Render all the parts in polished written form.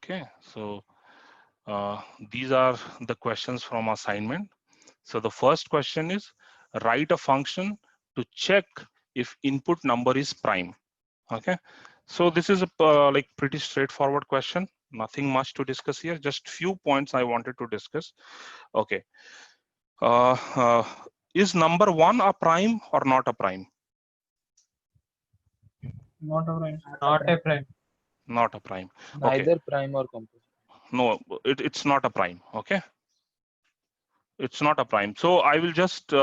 Okay, so these are the questions from assignment. So the first question is, write a function to check if input number is prime. Okay, so this is a like pretty straightforward question. Nothing much to discuss here. Just few points I wanted to discuss. Okay, uh, uh, is number one a prime or not a prime? Not a prime. Not a prime. Not a prime. Okay, Neither prime or composite. no, it's not a prime. Okay, it's not a prime. So I will just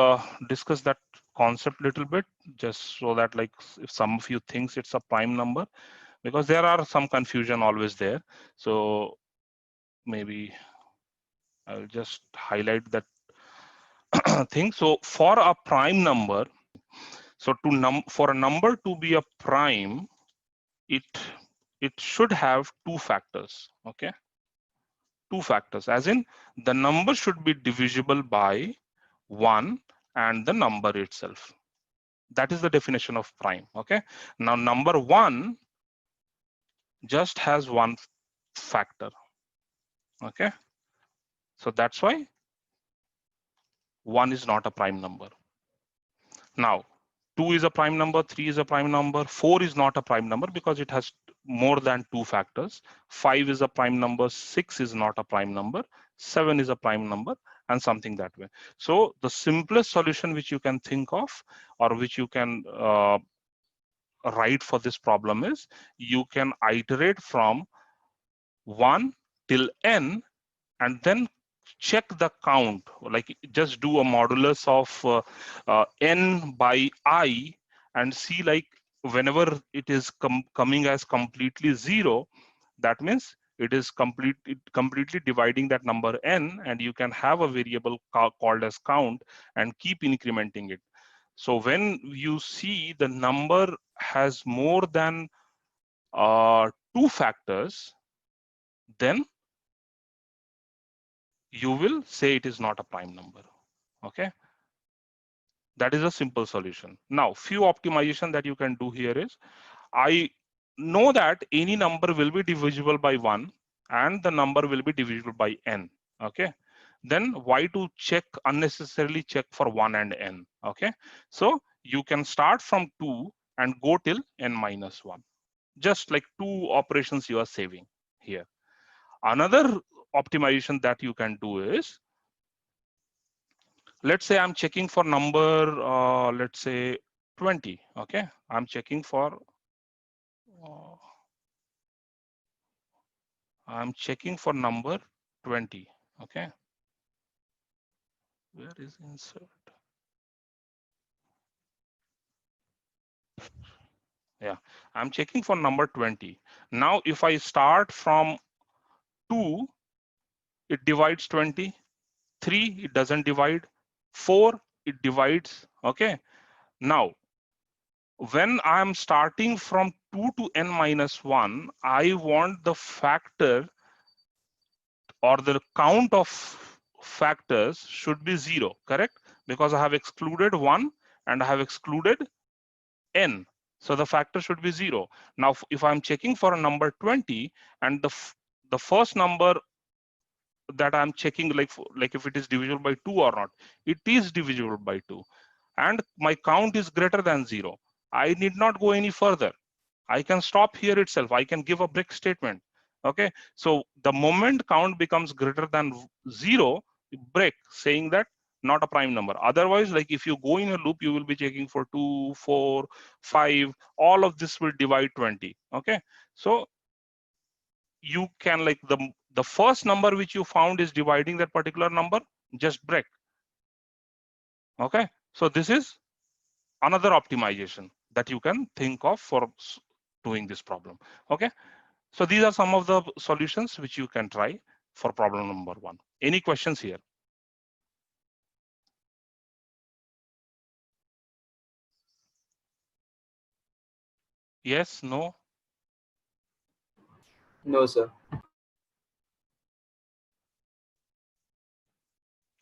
discuss that concept little bit, just so that like if some of you thinks it's a prime number, because there are some confusion always there. So maybe I'll just highlight that thing. So for a prime number, so for a number to be a prime, it should have two factors. Okay, two factors, as in the number should be divisible by 1 and the number itself. That is the definition of prime. Okay, now number 1 just has one factor. Okay, so that's why 1 is not a prime number. Now 2 is a prime number, 3 is a prime number, 4 is not a prime number because it has more than two factors. 5 is a prime number, 6 is not a prime number, 7 is a prime number, and something that way. So the simplest solution which you can think of, or which you can write for this problem, is you can iterate from 1 till n and then check the count, like just do a modulus of n by I and see, like whenever it is coming as completely 0, that means it is completely dividing that number n, and you can have a variable called as count and keep incrementing it. So when you see the number has more than two factors, then you will say it is not a prime number. Okay, that is a simple solution. Now few optimization that you can do here is, I know that any number will be divisible by 1 and the number will be divisible by n. Okay, then why to check, unnecessarily check for 1 and n? Okay, so you can start from 2 and go till n minus 1. Just like two operations you are saving here. Another optimization that you can do is, let's say I'm checking for number, let's say 20. Okay, I'm checking for uh, number 20. Okay, where is insert? Yeah, I'm checking for number 20. Now if I start from 2, it divides 20. 3, it doesn't divide. 4, it divides. Okay, now when I'm starting from 2 to n minus 1, I want the factor or the count of factors should be 0, correct? Because I have excluded 1 and I have excluded n. So the factor should be 0. Now, if I'm checking for a number 20 and the first number that I'm checking, like if it is divisible by 2 or not, it is divisible by 2 and my count is greater than 0. I need not go any further. I can stop here itself. I can give a break statement. Okay, so the moment count becomes greater than 0, break, saying that not a prime number. Otherwise, like if you go in a loop, you will be checking for 2, 4, 5. All of this will divide 20. Okay, so you can, like the first number which you found is dividing that particular number, just break. Okay, so this is another optimization that you can think of for doing this problem. Okay, so these are some of the solutions which you can try for problem number 1. Any questions here? Yes, no? No, sir.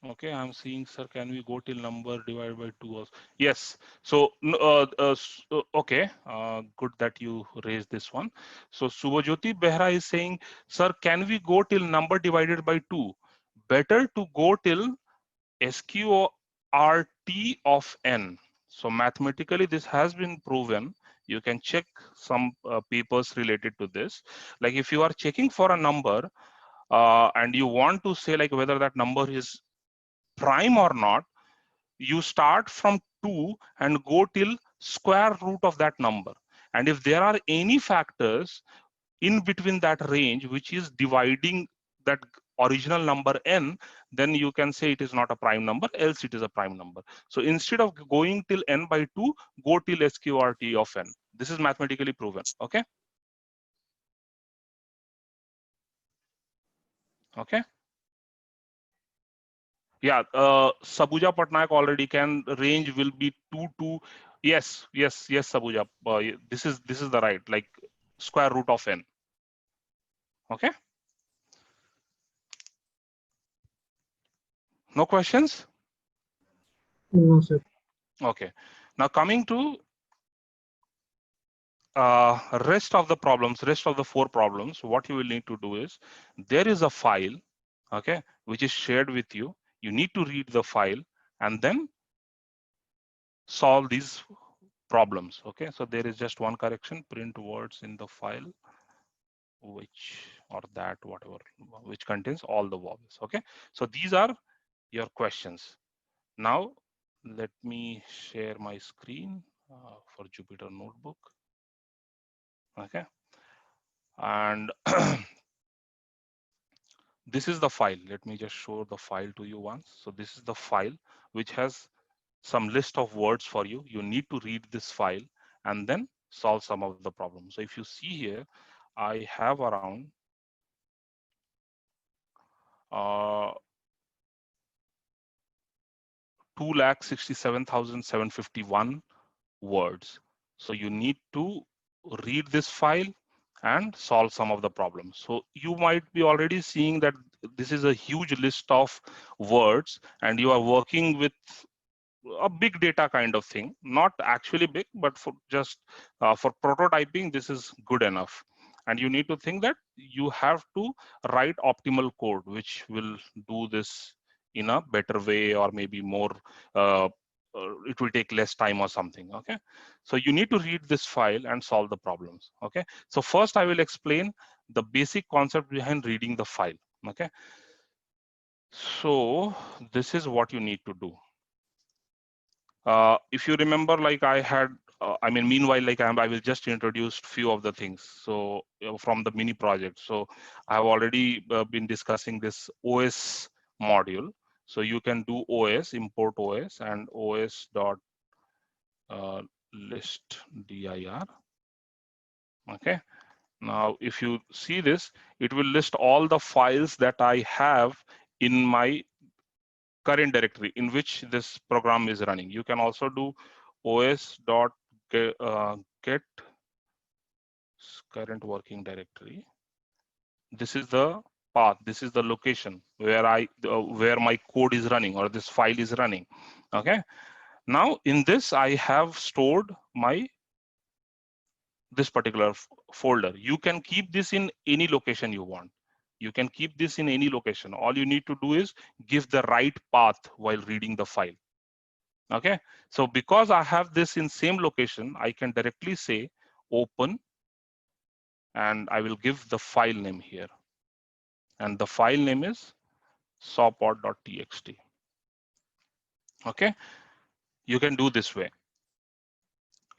Okay, I'm seeing, sir, can we go till number divided by 2 also? Yes. So, okay, good that you raised this one. So, Subhajyoti Behra is saying, sir, can we go till number divided by 2? Better to go till SQRT of n. So, mathematically, this has been proven. You can check some papers related to this. Like if you are checking for a number and you want to say like whether that number is prime or not, you start from 2 and go till square root of that number. And if there are any factors in between that range which is dividing that original number n, then you can say it is not a prime number, else it is a prime number. So instead of going till n by 2, go till SQRT of n. This is mathematically proven. Okay. Okay. Yeah, Sabuja Patnaik already can range will be 2 to yes, Sabuja. This is the right, like square root of n. Okay. No questions? No, sir. Okay. Now coming to rest of the problems, rest of the 4 problems, what you will need to do is there is a file, okay, which is shared with you. You need to read the file and then solve these problems. Okay, so there is just one correction: print words in the file which or that whatever which contains all the vowels. Okay, so these are your questions. Now let me share my screen for Jupyter Notebook. Okay, and this is the file. Let me just show the file to you once. So this is the file which has some list of words for you. You need to read this file and then solve some of the problems. So if you see here, I have around 2,67,751 words. So you need to read this file and solve some of the problems. So you might be already seeing that this is a huge list of words and you are working with a big data kind of thing, not actually big, but for just for prototyping, this is good enough. And you need to think that you have to write optimal code, which will do this in a better way, or maybe more, it will take less time or something. Okay. So you need to read this file and solve the problems. Okay. So first I will explain the basic concept behind reading the file. Okay. So this is what you need to do. If you remember, like I had, I mean, meanwhile, like I will just introduce few of the things. So from the mini project. So I have already been discussing this OS module. So you can do OS, import OS and OS dot list dir. Okay. Now, if you see this, it will list all the files that I have in my current directory in which this program is running. You can also do os.get current working directory. This is the path. This is the location where where my code is running or this file is running. Okay. Now in this I have stored my this particular folder. You can keep this in any location you want. You can keep this in any location. All you need to do is give the right path while reading the file. Okay, so because I have this in same location, I can directly say open and I will give the file name here. And the file name is sawpod.txt. Okay, you can do this way.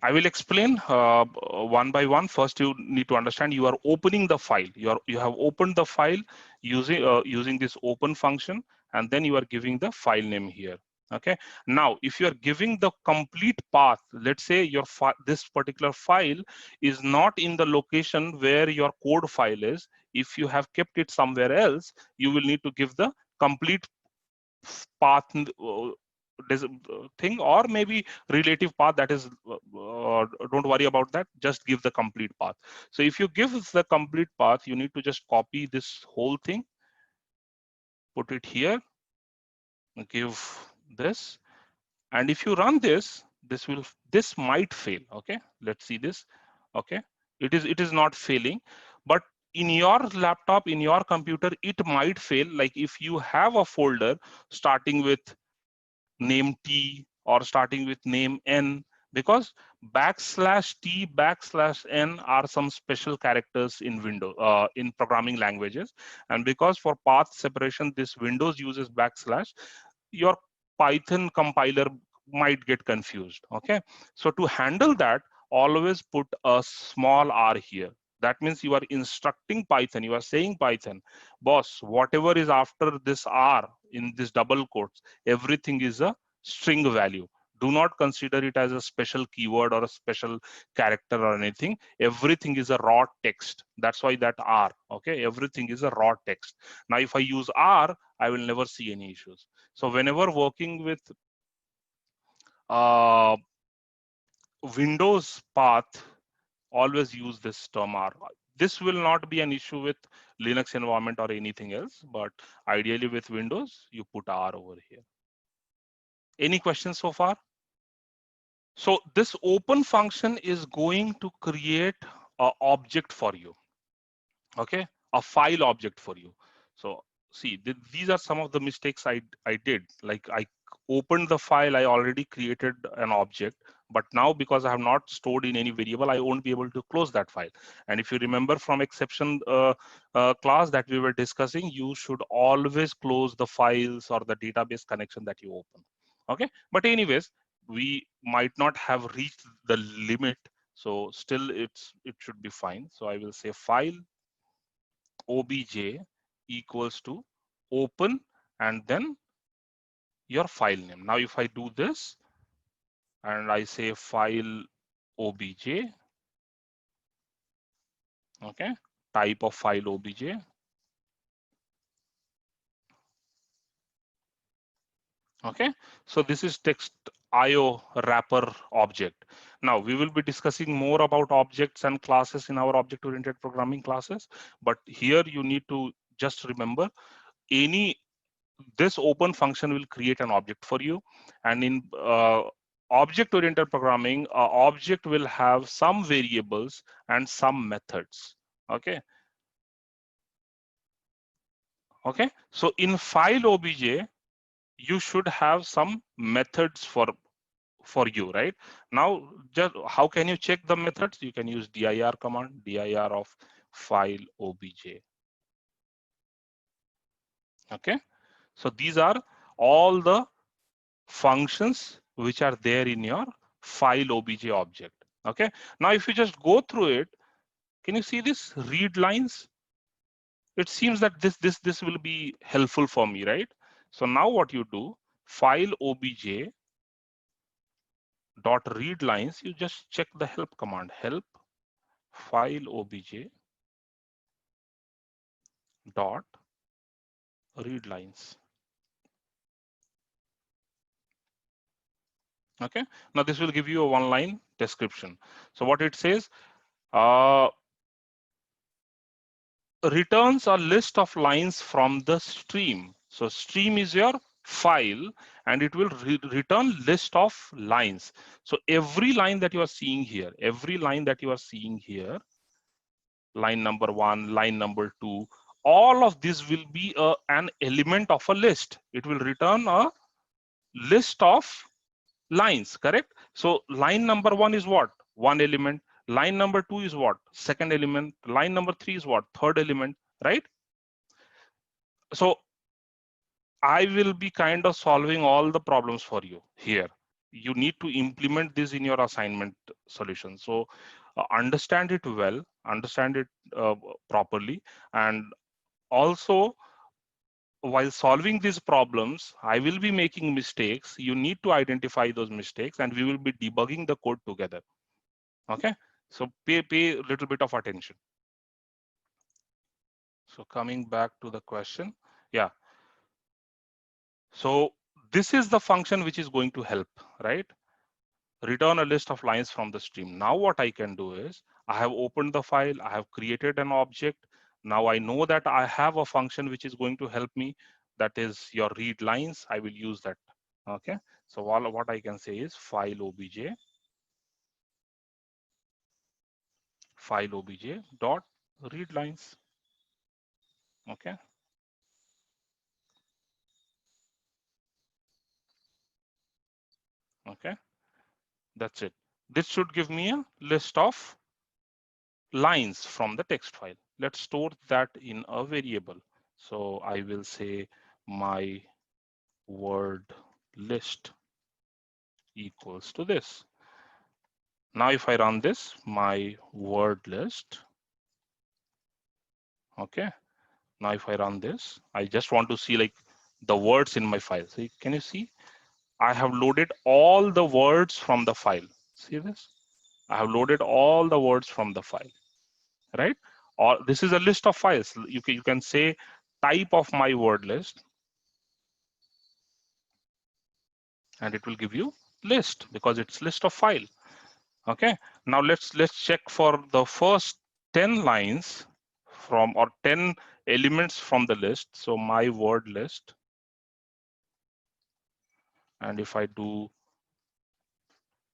I will explain one by one. First, you need to understand you are opening the file. You have opened the file using this open function, and then you are giving the file name here. Okay. Now, if you are giving the complete path, let's say your this particular file is not in the location where your code file is. If you have kept it somewhere else, you will need to give the complete path thing, or maybe relative path. That is, don't worry about that. Just give the complete path. So if you give the complete path, you need to just copy this whole thing, put it here. give this, and if you run this, this might fail. Okay, let's see this. Okay, it is not failing, but in your laptop, in your computer, it might fail. Like if you have a folder starting with name T or starting with name N, because \T\N are some special characters in Windows, in programming languages, and because for path separation this Windows uses backslash, your Python compiler might get confused. Okay, so to handle that, always put a small r here. That means you are instructing Python, you are saying Python, boss, whatever is after this r in this double quotes, everything is a string value. Do not consider it as a special keyword or a special character or anything. Everything is a raw text. That's why that r. Okay, everything is a raw text. Now if I use r, I will never see any issues. So whenever working with uh, Windows path, always use this term r. This will not be an issue with Linux environment or anything else, but ideally with Windows, you put r over here. Any questions so far? So this open function is going to create an object for you. Okay, a file object for you. So see, these are some of the mistakes I did. Like I opened the file, I already created an object, but now because I have not stored in any variable, I won't be able to close that file. And if you remember from exception class that we were discussing, you should always close the files or the database connection that you open. Okay, but anyways, we might not have reached the limit, so still it should be fine. So I will say file obj equals to open and then your file name. Now if I do this and I say file obj, okay, type of file obj, okay, so this is text IO wrapper object. Now we will be discussing more about objects and classes in our object oriented programming classes, but here you need to just remember this open function will create an object for you, and in object oriented programming, object will have some variables and some methods. Okay, so in file obj you should have some methods for you, right? Now just how can you check the methods? You can use dir command, dir of file obj. Okay, so these are all the functions which are there in your file obj object. Okay, now if you just go through it, can you see this read lines? It seems that this will be helpful for me, right? So now what you do, file obj dot read lines, you just check the help command, help file obj dot read lines. Okay, now this will give you a one line description. So what it says, returns a list of lines from the stream. So stream is your file and it will return list of lines. So every line that you are seeing here, line number 1, line number 2, all of this will be an element of a list. It will return a list of lines, correct? So line number 1 is what? One element. Line number 2 is what? Second element. Line number 3 is what? Third element, right? So I will be kind of solving all the problems for you here. You need to implement this in your assignment solution. So understand it well, understand it properly, and also while solving these problems, I will be making mistakes. You need to identify those mistakes and we will be debugging the code together. Okay, so pay a little bit of attention. So coming back to the question, yeah. So this is the function which is going to help, right? Return a list of lines from the stream. Now what I can do is, I have opened the file, I have created an object. Now I know that I have a function which is going to help me. that is your read lines, I will use that. Okay, so what I can say is file obj dot read lines. Okay, okay, that's it. This should give me a list of lines from the text file. Let's store that in a variable. So I will say my word list equals to this. Now if I run this, my word list, okay. Now if I run this, I just want to see like the words in my file. So can you see? I have loaded all the words from the file. See this? I have loaded all the words from the file, right? Or this is a list of files. You can say type of my word list, and it will give you list because it's list of file. Okay. Now let's check for the first 10 lines from, or 10 elements from the list. So my word list, and if I do,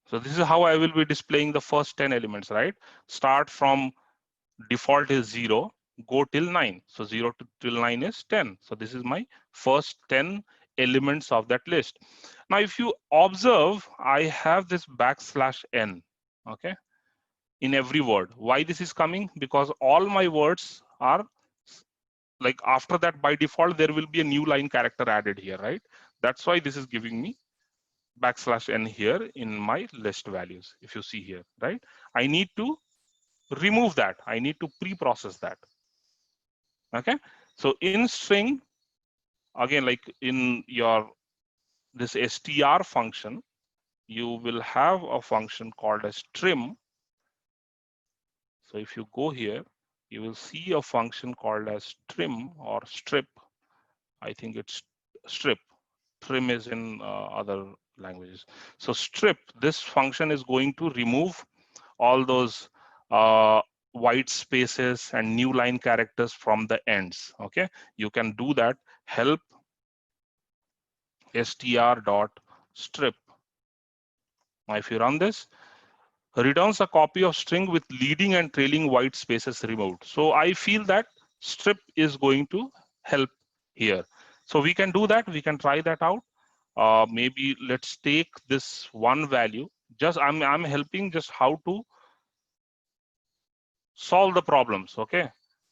so this is how I will be displaying the first 10 elements, right? Start from default is 0, go till 9. So 0 till 9 is 10. So this is my first 10 elements of that list. Now, if you observe, I have this \n, okay, in every word. Why this is coming? Because all my words are like after that, by default, there will be a new line character added here, right? That's why this is giving me \n here in my list values. If you see here, right? I need to remove that. I need to pre-process that. Okay. So in string, again, like in your this str function, you will have a function called as trim. So if you go here, you will see a function called as trim or strip. I think it's strip. Trim is in other languages. So strip, this function is going to remove all those white spaces and new line characters from the ends. Okay, you can do that. Help str.strip. Now, if you run this, returns a copy of string with leading and trailing white spaces removed. So I feel that strip is going to help here. So we can do that. We can try that out. Maybe let's take this one value. Just I'm helping just how to solve the problems. Okay.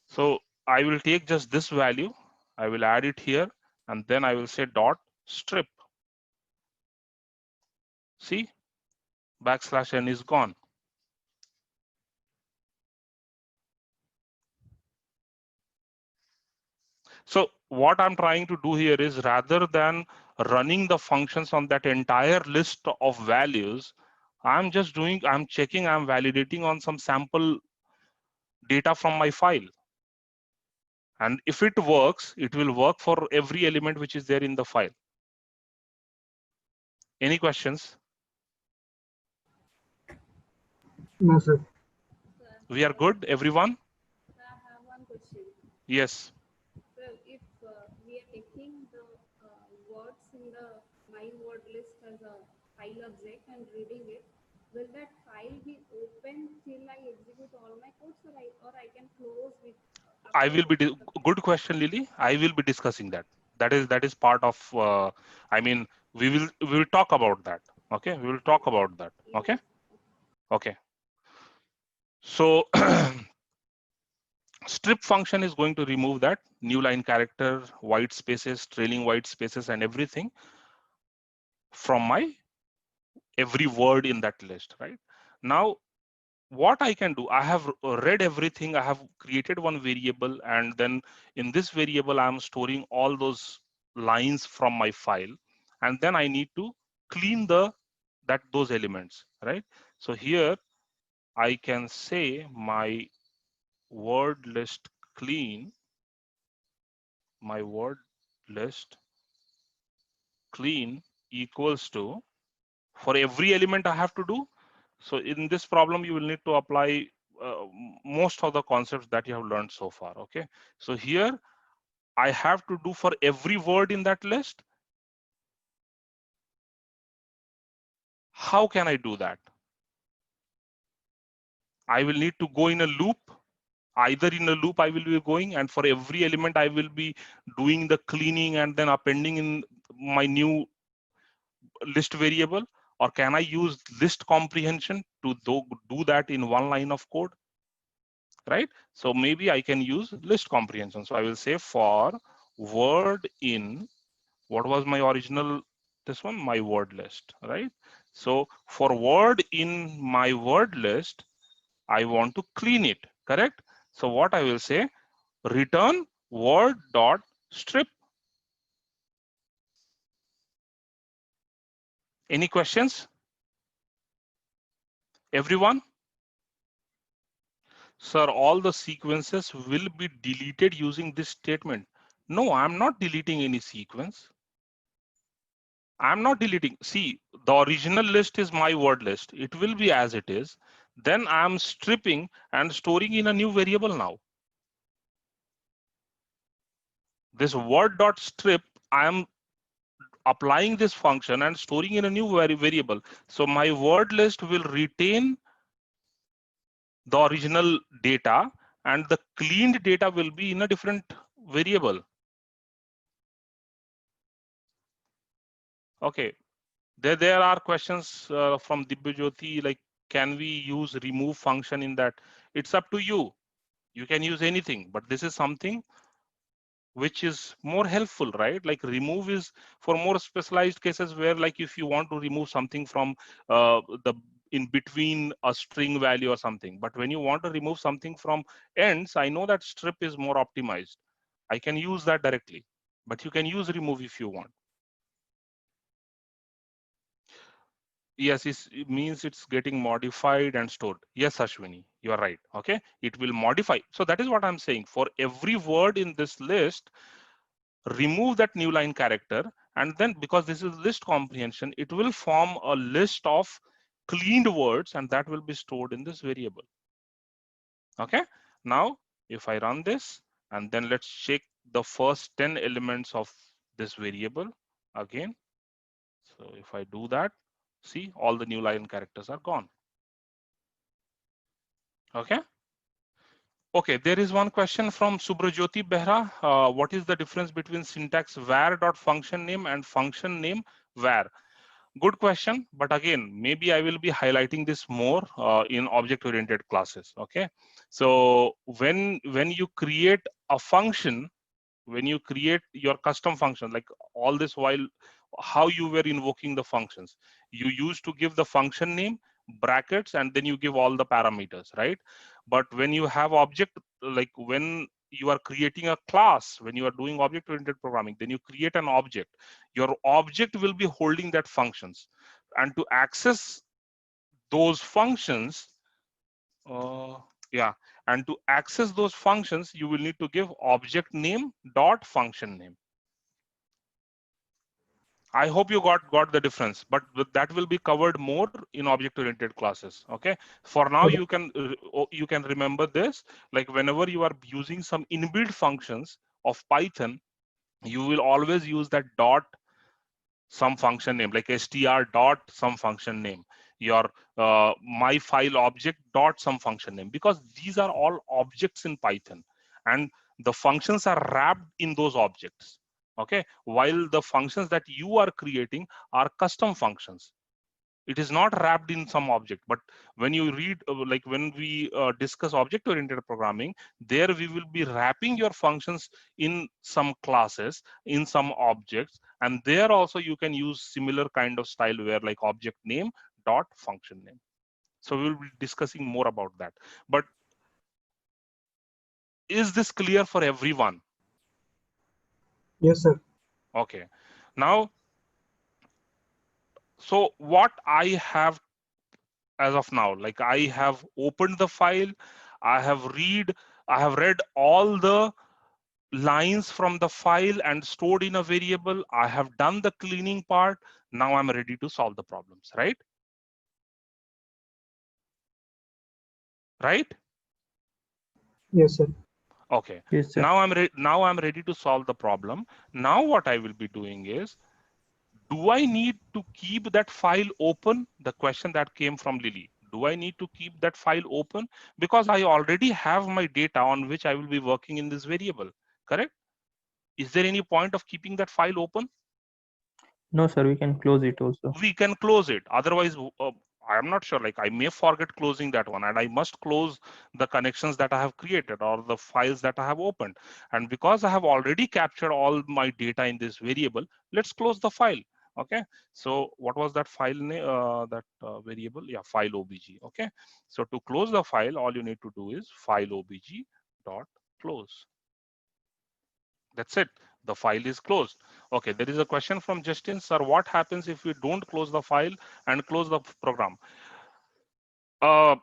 So I will take just this value. I will add it here, and then I will say dot strip. See, \n is gone. So what I'm trying to do here is, rather than running the functions on that entire list of values, I'm checking, I'm validating on some sample data from my file. And if it works, it will work for every element which is there in the file. Any questions? No, sir. We are good, everyone? I have one question. Yes. So if we are taking the words in the my word list as a file object and reading it, will that file be open till I execute all my codes, or I can close with? I will be good question, Lily. I will be discussing that. That is part of. I mean, we will talk about that. Okay, we will talk about that. Okay. Okay. So strip function is going to remove that new line character, white spaces, trailing white spaces, and everything from my every word in that list. Right now, what I can do, I have read everything. I have created one variable, and then in this variable, I'm storing all those lines from my file, and then I need to clean those elements, right? So here I can say my word list clean, my word list clean equals to, for every element I have to do. So in this problem, you will need to apply most of the concepts that you have learned so far. Okay. So here I have to do for every word in that list? How can I do that? I will need to go in a loop. Either in a loop I will be going, and for every element I will be doing the cleaning and then appending in my new list variable, or can I use list comprehension to do that in one line of code, right? So maybe I can use list comprehension. So I will say for word in, what was my original, this one, my word list, right? So for word in my word list, I want to clean it, correct? So what I will say, return word dot strip. Any questions? Everyone? Sir, all the sequences will be deleted using this statement. No, I'm not deleting any sequence. I'm not deleting. See, the original list is my word list. It will be as it is. Then I'm stripping and storing in a new variable now. This word dot strip, I am applying this function and storing in a new variable. So my word list will retain the original data, and the cleaned data will be in a different variable. Okay, there are questions from Dibyajyoti, like, can we use remove function in that? It's up to you. You can use anything, but this is something which is more helpful, right? Like remove is for more specialized cases where, like, if you want to remove something from the in between a string value or something, but when you want to remove something from ends, I know that strip is more optimized. I can use that directly, but you can use remove if you want. Yes, it means it's getting modified and stored. Yes, Ashwini, you are right. Okay, it will modify. So that is what I'm saying. For every word in this list, remove that new line character, and then, because this is list comprehension, it will form a list of cleaned words, and that will be stored in this variable. Okay, now if I run this, and then let's check the first 10 elements of this variable again. So if I do that, see, all the new line characters are gone. Okay. Okay, there is one question from Subrajyoti Behra. What is the difference between syntax var.function name and function name var? Good question, but again, maybe I will be highlighting this more in object-oriented classes. Okay, so when you create a function, when you create your custom function, like all this while, how you were invoking the functions, you used to give the function name, brackets, and then you give all the parameters, right? But when you have object, like when you are creating a class, when you are doing object oriented programming, then you create an object. Your object will be holding that functions, and to access those functions, yeah, and to access those functions, you will need to give object name dot function name. I hope you got the difference, but that will be covered more in object-oriented classes. Okay. For now, Okay. you can remember this. Like whenever you are using some inbuilt functions of Python, you will always use that dot some function name, like str dot some function name, your my file object dot some function name, because these are all objects in Python, and the functions are wrapped in those objects. Okay, while the functions that you are creating are custom functions, it is not wrapped in some object. But when you read, like when we discuss object oriented programming, there we will be wrapping your functions in some classes, in some objects, and there also you can use similar kind of style where, like, object name dot function name. So we will be discussing more about that. But is this clear for everyone? Yes, sir. Okay, now, so what I have as of now, like, I have opened the file, I have read all the lines from the file and stored in a variable. I have done the cleaning part. Now I'm ready to solve the problems, right? Yes, sir. Okay. Yes, sir. Now I'm ready to solve the problem. Now what I will be doing is, do I need to keep that file open? The question that came from Lily. Do I need to keep that file open? Because I already have my data on which I will be working in this variable, correct? Is there any point of keeping that file open? No, sir, we can close it also. We can close it. Otherwise, I'm not sure, like I may forget closing that one, and I must close the connections that I have created or the files that I have opened. And because I have already captured all my data in this variable, let's close the file. Okay, so what was that file name, variable? Yeah, file obj. Okay, so to close the file, all you need to do is file obj dot close. That's it. The file is closed. Okay, there is a question from Justin, sir. What happens if we don't close the file and close the program?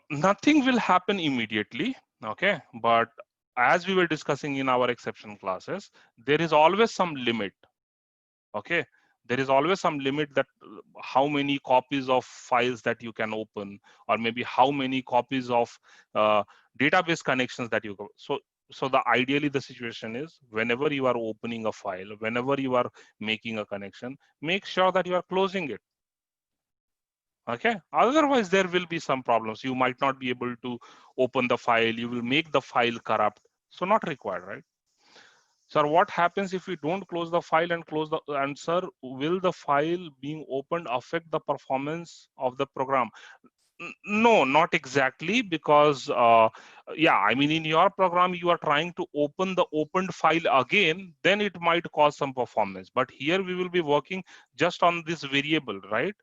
Nothing will happen immediately. Okay, but as we were discussing in our exception classes, there is always some limit. Okay, there is always some limit that how many copies of files that you can open, or maybe how many copies of database connections that you go. So the ideally the situation is, whenever you are opening a file, whenever you are making a connection, make sure that you are closing it. Okay, otherwise there will be some problems. You might not be able to open the file, you will make the file corrupt. So not required, right? Sir, what happens if we don't close the file and close the, and sir, will the file being opened affect the performance of the program? No, not exactly, because yeah, I mean, in your program, you are trying to open the opened file again, then it might cause some performance. But here we will be working just on this variable, right?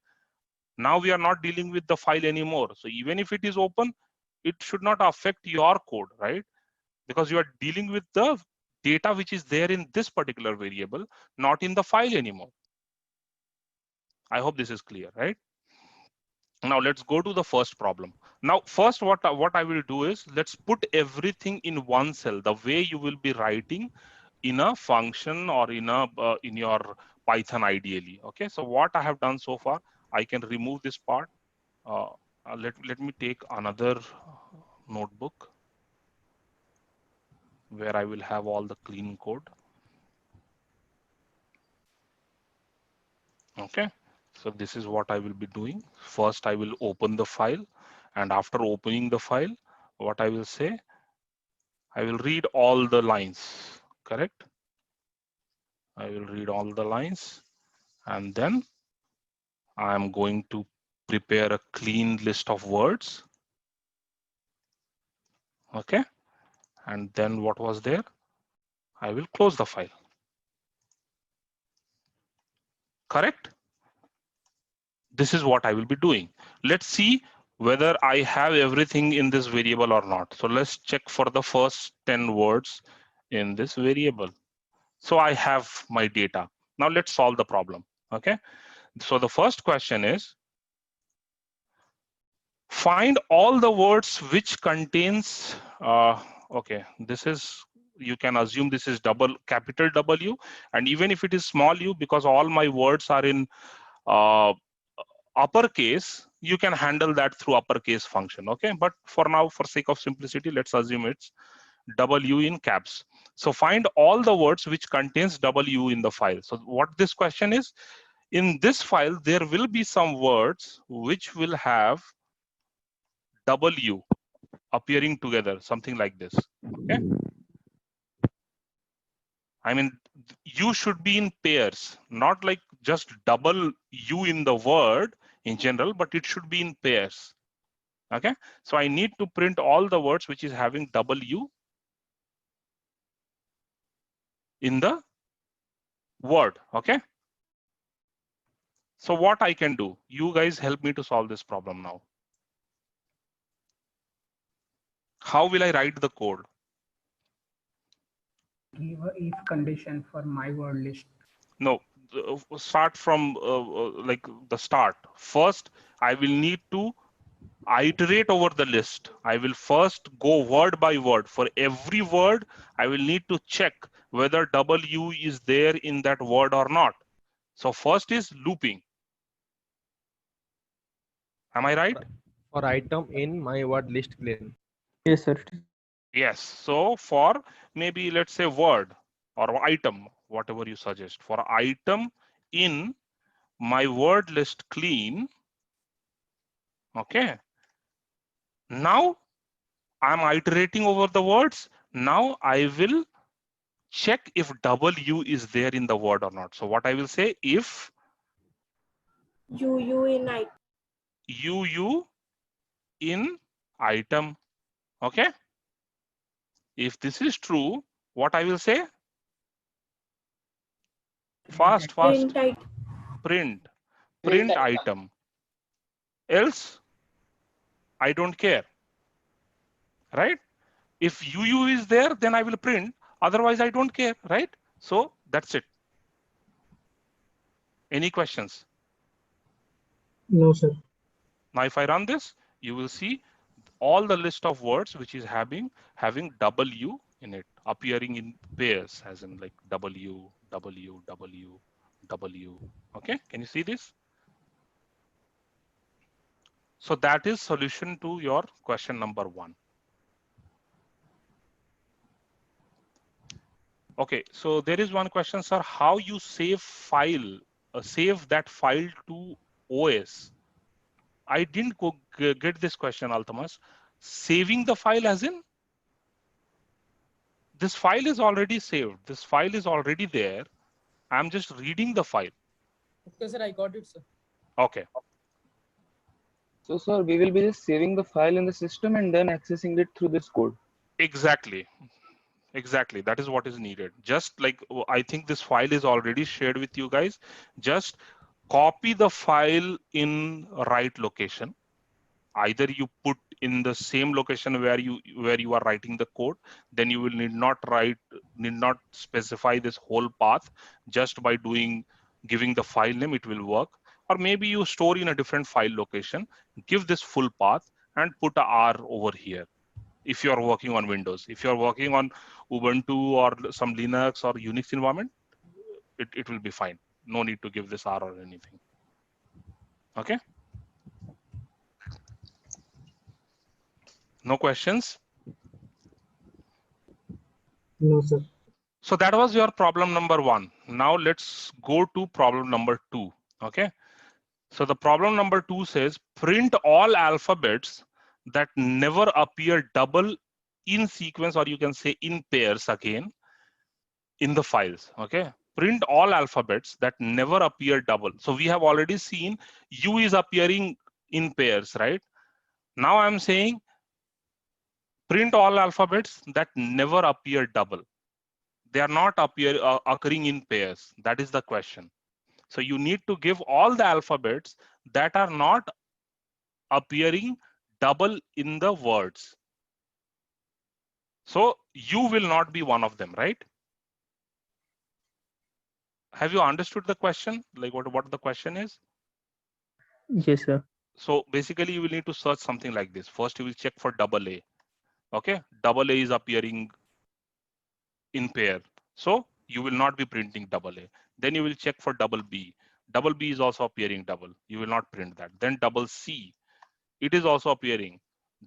Now we are not dealing with the file anymore. So even if it is open, it should not affect your code, right? Because you are dealing with the data which is there in this particular variable, not in the file anymore. I hope this is clear, right? Now let's go to the first problem. Now, first, what I will do is, let's put everything in one cell, the way you will be writing in a function or in a in your Python ideally. Okay, so what I have done so far, I can remove this part. Let me take another notebook where I will have all the clean code. Okay, so this is what I will be doing. First, I will open the file, and after opening the file, what I will say, I will read all the lines, correct? I will read all the lines, and then I'm going to prepare a clean list of words. Okay, and then what was there? I will close the file. Correct? This is what I will be doing. Let's see whether I have everything in this variable or not. So let's check for the first 10 words in this variable. So I have my data. Now let's solve the problem. Okay. So the first question is, find all the words which contains, okay, this is, you can assume this is capital W, and even if it is small u, because all my words are in uppercase, you can handle that through uppercase function. Okay, but for now, for sake of simplicity, let's assume it's W in caps. So find all the words which contains W in the file. So what this question is, in this file, there will be some words which will have W appearing together, something like this. Okay, I mean, U should be in pairs, not like just double U in the word in general, but it should be in pairs. Okay, so I need to print all the words which is having W in the word. Okay, so what I can do, you guys help me to solve this problem now. How will I write the code? Give a if condition for my word list. No, start from like the start. First, I will need to iterate over the list. I will first go word by word. For every word, I will need to check whether W is there in that word or not. So first is looping. Am I right? For item in my word list, Glenn. Yes, sir. Yes. So for maybe let's say word or item, whatever you suggest, for item in my word list clean. Okay. Now I'm iterating over the words. Now I will check if W is there in the word or not. So what I will say, if UU in item. UU in item. Okay. If this is true, what I will say? Fast. Print item. Print item. Else, I don't care. Right? If UU is there, then I will print. Otherwise, I don't care. Right? So that's it. Any questions? No, sir. Now, if I run this, you will see all the list of words which is having W in it, appearing in pairs, as in like W, W, W, W. Okay, can you see this? So that is solution to your question number 1. Okay, so there is one question, sir. How you save that file to OS? I didn't get this question, Altamas. Saving the file as in? This file is already saved. This file is already there. I'm just reading the file. Okay, sir, I got it, sir. Okay. So, sir, we will be just saving the file in the system and then accessing it through this code. Exactly. That is what is needed. Just like I think this file is already shared with you guys. Just copy the file in right location. Either you put in the same location where you are writing the code, then you will need not specify this whole path. Just by giving the file name, it will work. Or maybe you store in a different file location, give this full path and put a R over here. If you are working on Windows, if you are working on Ubuntu or some Linux or Unix environment, it will be fine. No need to give this R or anything. Okay. No questions? No, sir. So that was your problem number 1. Now let's go to problem number 2. Okay. So the problem number 2 says print all alphabets that never appear double in sequence, or you can say in pairs again, in the files. Okay. Print all alphabets that never appear double. So we have already seen U is appearing in pairs, right? Now I'm saying print all alphabets that never appear double. They are not occurring in pairs. That is the question. So you need to give all the alphabets that are not appearing double in the words. So you will not be one of them, right? Have you understood the question? Like what the question is? Yes, sir. So basically you will need to search something like this. First you will check for double A. Okay, double A is appearing in pair. So you will not be printing double A. Then you will check for double B. Double B is also appearing double. You will not print that. Then double C, it is also appearing.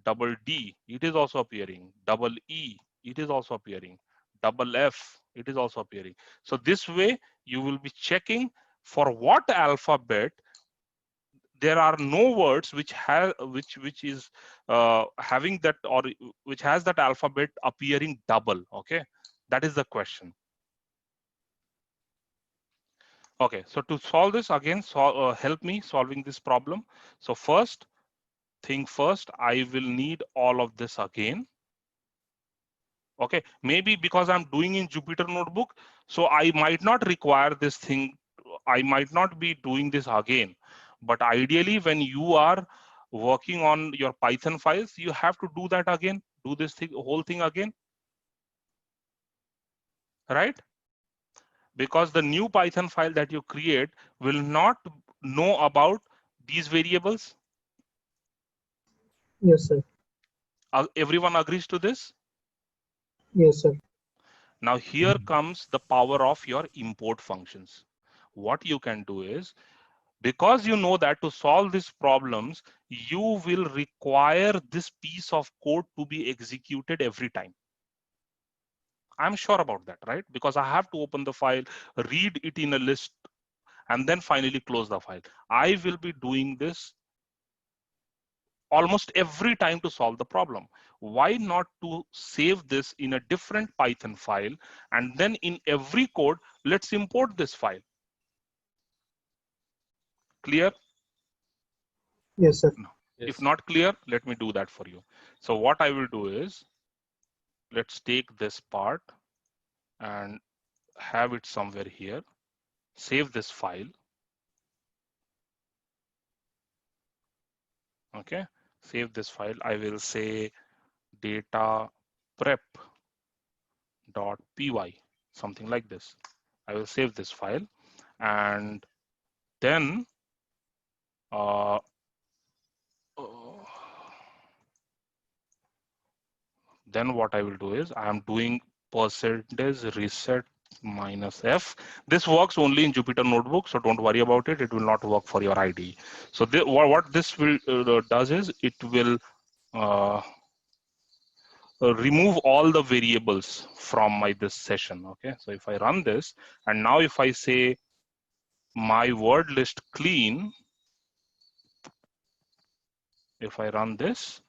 Double D, it is also appearing. Double E, it is also appearing. Double F, it is also appearing. So this way you will be checking for what alphabet there are no words which have which is having that, or which has that alphabet appearing double. Okay, that is the question. Okay, so to solve this again, help me solving this problem. So first thing first, I will need all of this again. Okay, maybe because I'm doing in Jupyter Notebook, so I might not require this thing. I might not be doing this again. But ideally, when you are working on your Python files, you have to do that again, do this whole thing again, right? Because the new Python file that you create will not know about these variables. Yes, sir. Everyone agrees to this? Yes, sir. Now here comes the power of your import functions. What you can do is, because you know that to solve these problems, you will require this piece of code to be executed every time. I'm sure about that, right? Because I have to open the file, read it in a list, and then finally close the file. I will be doing this almost every time to solve the problem. Why not to save this in a different Python file, and then in every code, let's import this file. Clear? Yes, sir. If not clear, let me do that for you. So what I will do is, let's take this part and have it somewhere here. Save this file. Okay, save this file. I will say data prep.py, something like this. I will save this file, and then then what I will do is I am doing percentage reset minus f. This works only in Jupyter Notebook, so don't worry about it. It will not work for your IDE. So what this will does is it will remove all the variables from this session. Okay, so if I run this, and now if I say my word list clean, if I run this,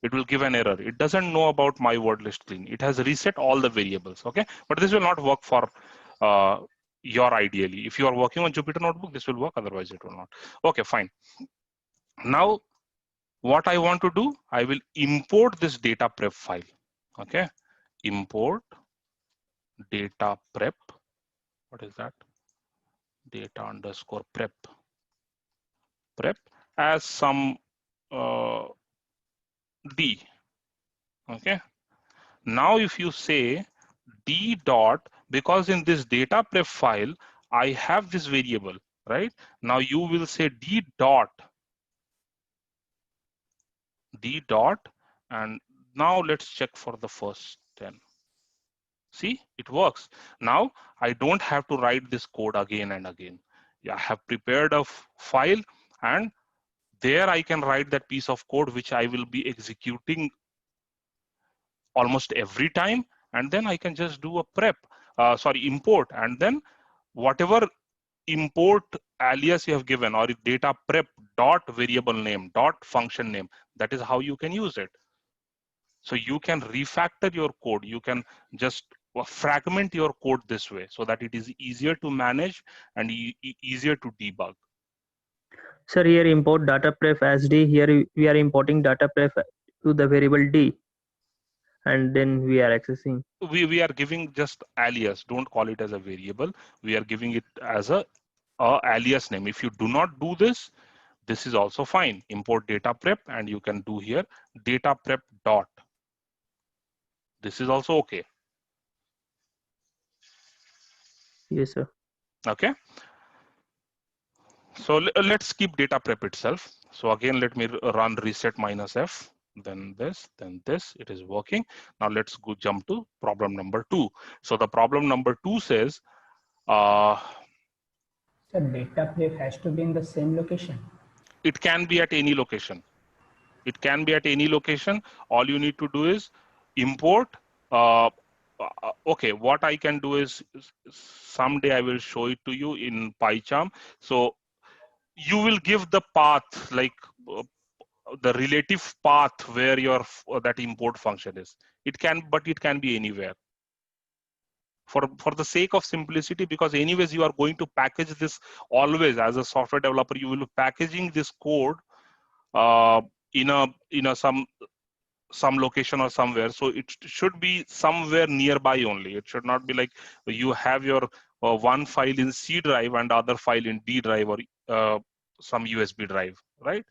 it will give an error. It doesn't know about my word list clean. It has reset all the variables. Okay, but this will not work for your ideally. If you are working on Jupyter Notebook, this will work. Otherwise, it will not. Okay, fine. Now, what I want to do, I will import this data prep file. Okay, import data prep. What is that? Data underscore prep as some D. Okay. Now, if you say D dot, because in this data prep file, I have this variable, right? Now you will say D dot, and now let's check for the first 10. See, it works. Now I don't have to write this code again and again. Yeah, I have prepared a file, and there I can write that piece of code which I will be executing almost every time, and then I can just do a import, and then whatever import alias you have given, or data prep dot variable name dot function name, that is how you can use it. So you can refactor your code. You can just fragment your code this way so that it is easier to manage and easier to debug. Sir, here import data pref as D. Here we are importing data pref to the variable D, and then we are accessing. We are giving just alias. Don't call it as a variable. We are giving it as a alias name. If you do not do this, this is also fine. Import data prep, and you can do here data prep dot. This is also okay. Yes, sir. Okay. So let's keep data prep itself. So again, let me run reset minus f, then this, it is working. Now let's go jump to problem number 2. So the problem number 2 says, So data prep has to be in the same location. It can be at any location. It can be at any location. All you need to do is import. Okay, what I can do is someday I will show it to you in PyCharm. So you will give the path, like the relative path where your that import function is. It can be anywhere. For the sake of simplicity, because anyways you are going to package this always as a software developer, you will be packaging this code in a some location or somewhere. So it should be somewhere nearby only. It should not be like you have your one file in C drive and other file in D drive or some USB drive, right?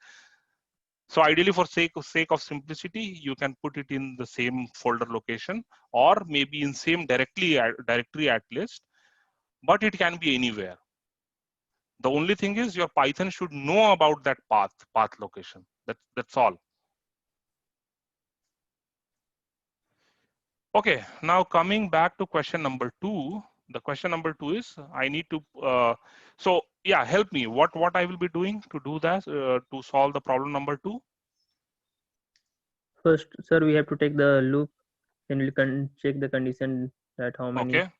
So ideally, for sake of simplicity, you can put it in the same folder location, or maybe in same directory at least, but it can be anywhere. The only thing is your Python should know about that path location. That's all. Okay, now coming back to question number 2. The question number 2 is I need to, so yeah, help me. What I will be doing to do that, to solve the problem number 2? First, sir, we have to take the loop Then we'll check the condition that how many Okay.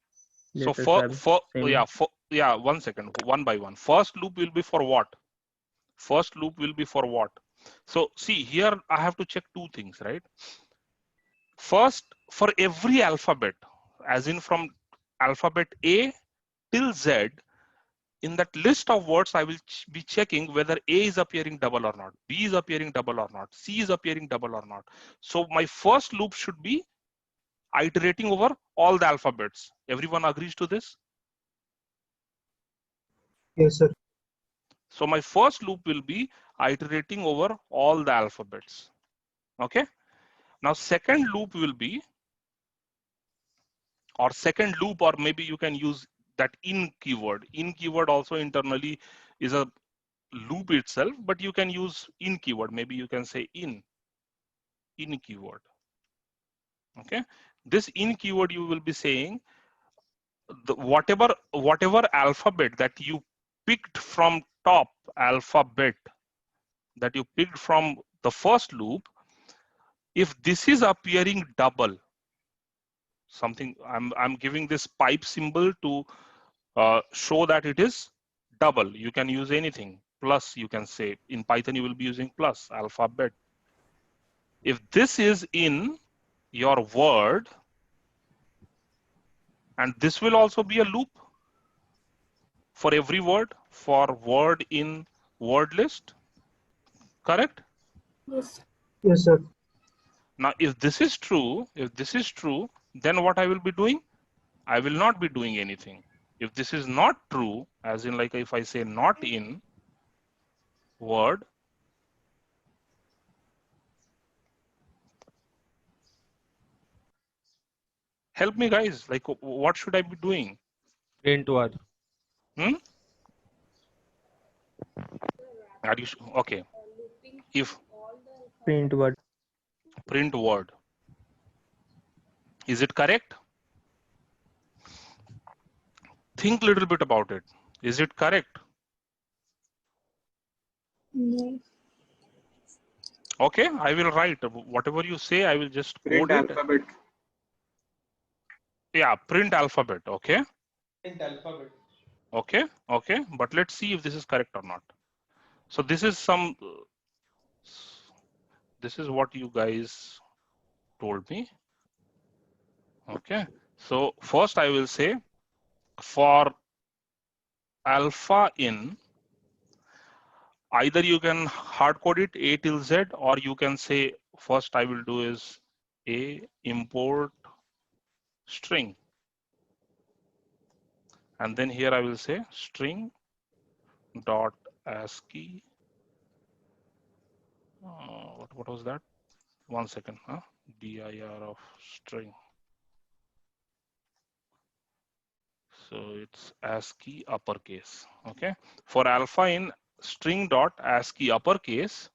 So letters for have same. yeah, 1 second, one by one. First loop will be for what? First loop will be for what? So see here, I have to check two things, right? First, for every alphabet, as in from alphabet A till Z, in that list of words, I will be checking whether A is appearing double or not, B is appearing double or not, C is appearing double or not. So my first loop should be iterating over all the alphabets. Everyone agrees to this? Yes, sir. So my first loop will be iterating over all the alphabets. Okay. Now second loop will be, or second loop, or maybe you can use that in keyword. In keyword also internally is a loop itself, but you can use in keyword. Maybe you can say in keyword. Okay. This in keyword you will be saying the whatever alphabet that you picked from top alphabet that you picked from the first loop, if this is appearing double, something I'm giving this pipe symbol to show that it is double. You can use anything. Plus, you can say in Python you will be using plus alphabet. If this is in your word, and this will also be a loop for every word, for word in word list, correct? Yes. Yes, sir. Now, if this is true, then what I will be doing? I will not be doing anything. If this is not true, as in like if I say not in word, help me guys, like what should I be doing? Print word. Are you okay? Looping If all the Print word. print word, is it correct? Think a little bit about it. Is it correct? No. Okay, I will write whatever you say. I will just Print code it. alphabet. Yeah, print alphabet. Okay. Print alphabet. Okay. Okay. But let's see if this is correct or not. So this is some. This is what you guys told me. Okay. So first I will say for alpha in, either you can hard code it A till Z, or you can say first I will do is A import string. And then here I will say string dot ASCII. What was that? 1 second. dir of string. So it's ASCII uppercase. Okay. For alpha in string dot ASCII uppercase.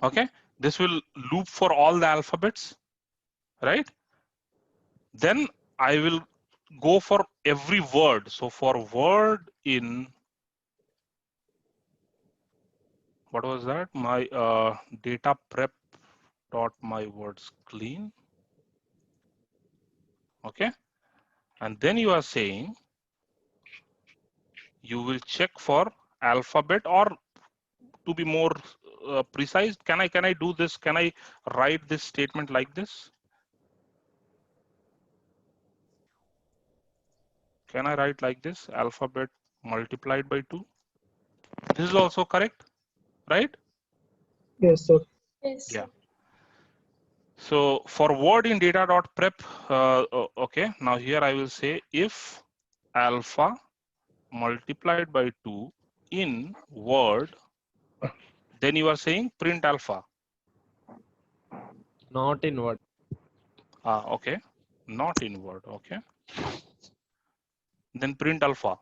Okay. This will loop for all the alphabets, right? Then I will go for every word. So for word in, what was that? My data prep dot my words clean. Okay. And then you are saying you will check for alphabet, or to be more precise, can I do this? Can I write this statement like this? Can I write like this? Alphabet multiplied by 2. This is also correct, right? Yes, sir. Yes. Yeah. So for word in data.prep, okay, now here I will say if alpha multiplied by 2 in word, then you are saying print alpha. Not in word. Okay, not in word, okay. Then print alpha,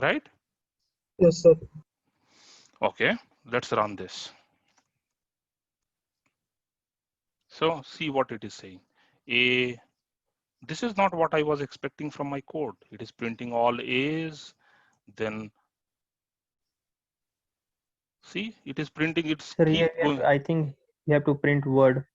right? Yes, sir. Okay, let's run this. So see what it is saying. This is not what I was expecting from my code. It is printing all A's, then see, it is printing, it's Sir, keep here going. I think We have to print word.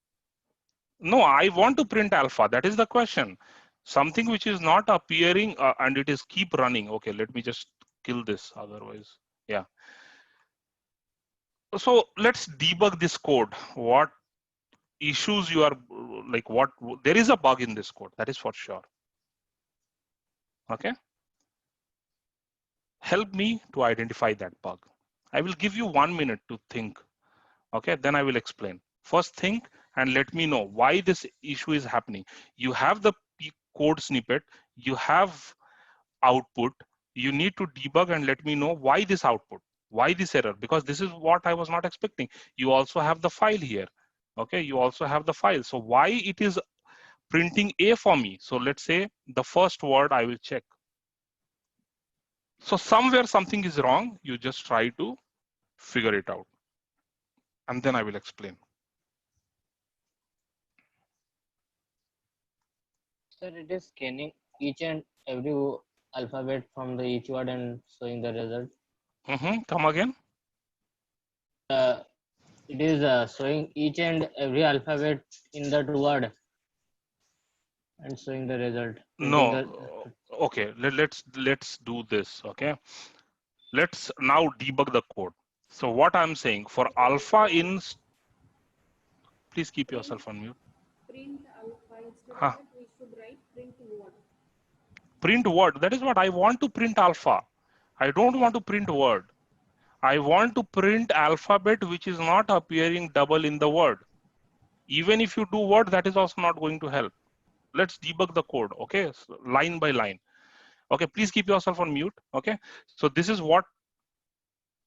No, I want to print alpha. That is the question. Something which is not appearing and it is keep running. Okay, let me just kill this. Otherwise, yeah. So let's debug this code. What issues you are like? What there is a bug in this code. That is for sure. Okay. Help me to identify that bug. I will give you 1 minute to think. Okay, then I will explain. First think and let me know why this issue is happening. You have the code snippet, you have output, you need to debug and let me know why this output, why this error, because this is what I was not expecting. You also have the file here. Okay, you also have the file. So why it is printing A for me? So let's say the first word I will check. So somewhere something is wrong. You just try to figure it out. And then I will explain. Sir, it is scanning each and every alphabet from the each word and showing the result. Come again. It is showing each and every alphabet in that word and showing the result. No. Okay. Let's do this. Okay. Let's now debug the code. So what I'm saying for alpha in, please keep yourself on mute. Print alpha, instead Huh. of that we should write print word. Print word. That is what I want to print alpha. I don't want to print word. I want to print alphabet which is not appearing double in the word. Even if you do word, that is also not going to help. Let's debug the code. Okay, so line by line. Okay, please keep yourself on mute. Okay, so this is what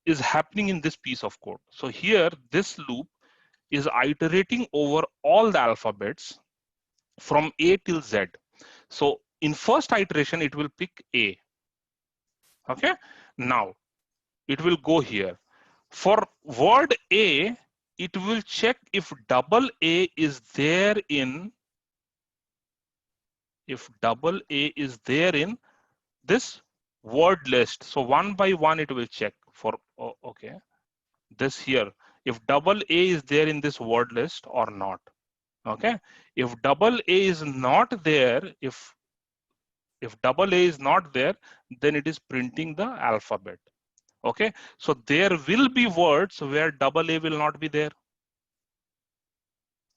is happening in this piece of code. So here, this loop is iterating over all the alphabets from A till Z. So in first iteration, it will pick A. Okay, now it will go here. For word A, it will check if double A is there in, this word list. So one by one, it will check for, okay, this here, if double A is there in this word list or not. Okay, if double A is not there, if double A is not there, then it is printing the alphabet. Okay, so there will be words where double A will not be there.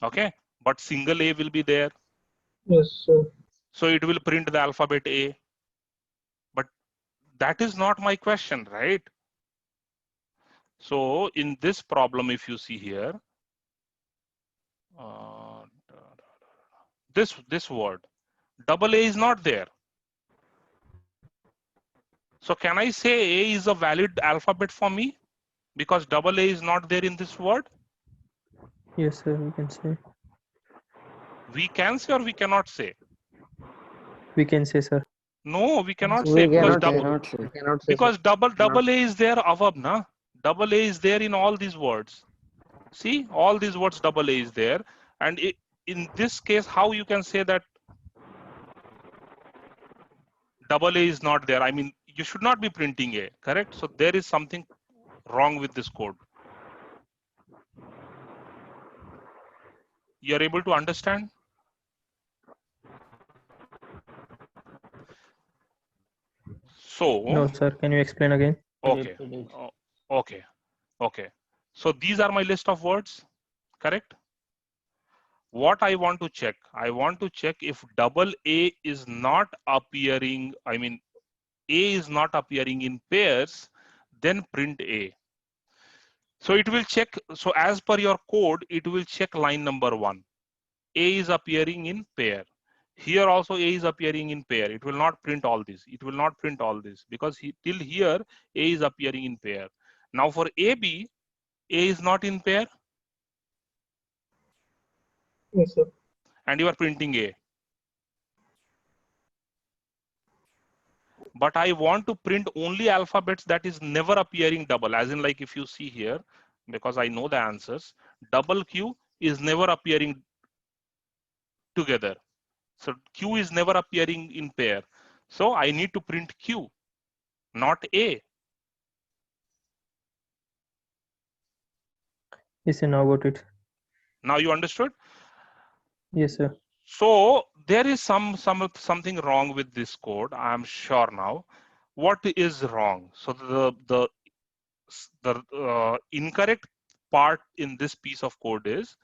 Okay, but single A will be there. Yes, sir. So it will print the alphabet A. But that is not my question, right? So in this problem, if you see here, this word, double A is not there. So can I say A is a valid alphabet for me because double A is not there in this word? Yes, sir, we can say. We can say or we cannot say? We can say, sir. No, we cannot We say because cannot say, sir. double A is there above, na? Double A is there in all these words. See, all these words double A is there. And in this case, how you can say that double A is not there? I mean, you should not be printing A, correct? So there is something wrong with this code. You're able to understand? So, No, sir. Can you explain again? okay, okay. So these are my list of words, correct? What I want to check if double A is not appearing, I mean, A is not appearing in pairs, then print A. So it will check, so as per your code, it will check line number 1. A is appearing in pair. Here also A is appearing in pair. It will not print all this. It will not print all this because till here A is appearing in pair. Now for AB, A is not in pair. Yes, sir. And you are printing A. But I want to print only alphabets that is never appearing double, as in like if you see here, because I know the answers, double Q is never appearing together. So Q is never appearing in pair. So I need to print Q, not A. Yes, sir, now got it. Now you understood? Yes, sir. So there is something wrong with this code. I'm sure now. What is wrong? So the incorrect part in this piece of code is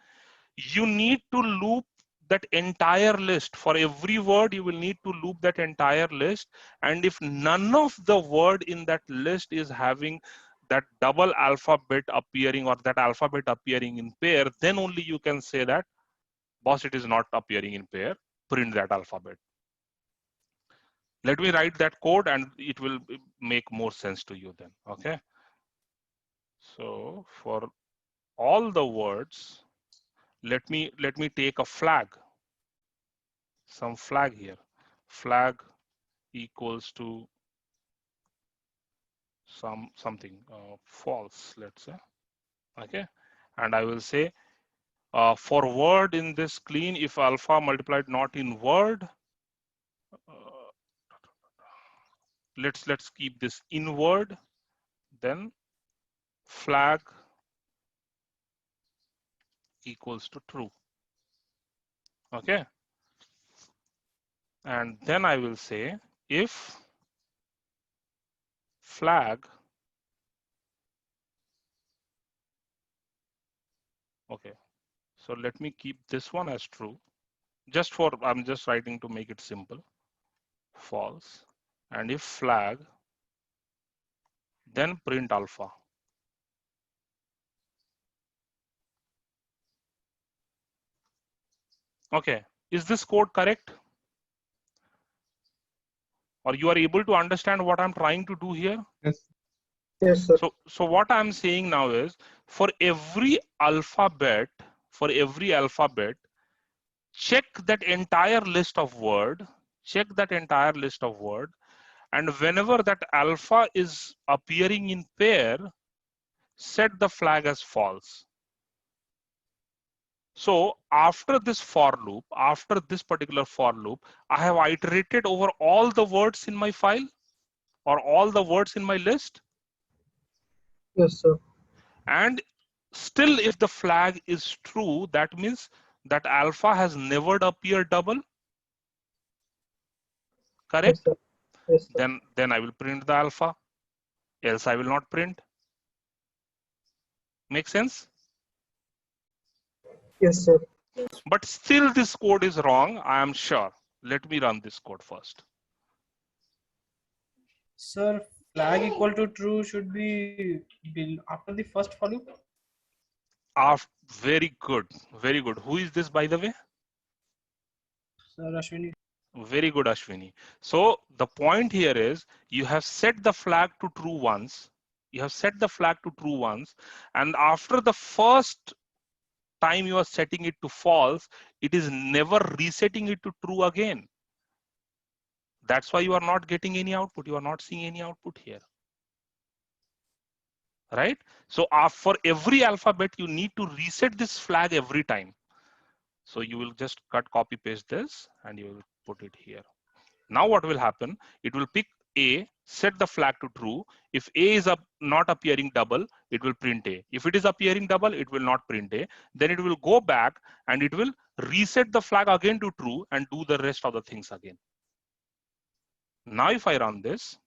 you need to loop that entire list. For every word, you will need to loop that entire list. And if none of the word in that list is having that double alphabet appearing or that alphabet appearing in pair, then only you can say that, boss, it is not appearing in pair, print that alphabet. Let me write that code and it will make more sense to you then, okay? So for all the words, let me take a flag, some flag here. Flag equals to something false, let's say, okay? And I will say for word in this clean, if alpha multiplied not in word, let's keep this in word, then flag equals to true, okay? And then I will say if flag, okay, so let me keep this one as true, just for, I'm just writing to make it simple, false. And if flag, then print alpha. Okay, is this code correct? Or you are able to understand what I'm trying to do here? Yes. Yes, sir. So what I'm saying now is for every alphabet, check that entire list of word, and whenever that alpha is appearing in pair, set the flag as false. So after this for loop, after this particular for loop, I have iterated over all the words in my file or all the words in my list. Yes, sir. And still, if the flag is true, that means that alpha has never appeared double. Correct? Yes, sir. Yes, sir. Then I will print the alpha, else I will not print. Make sense? Yes, sir. But still this code is wrong, I am sure. Let me run this code first. Sir, flag equal to true should be after the first for loop. Very good, very good. Who is this, by the way? Sir, Ashwini. Very good, Ashwini. So the point here is you have set the flag to true once. And after the first time you are setting it to false, it is never resetting it to true again. That's why you are not getting any output. You are not seeing any output here. Right? So for every alphabet, you need to reset this flag every time. So you will just copy paste this and you will put it here. Now what will happen? It will pick A, set the flag to true. If A is not appearing double, it will print A. If it is appearing double, it will not print A. Then it will go back and it will reset the flag again to true and do the rest of the things again. Now if I run this,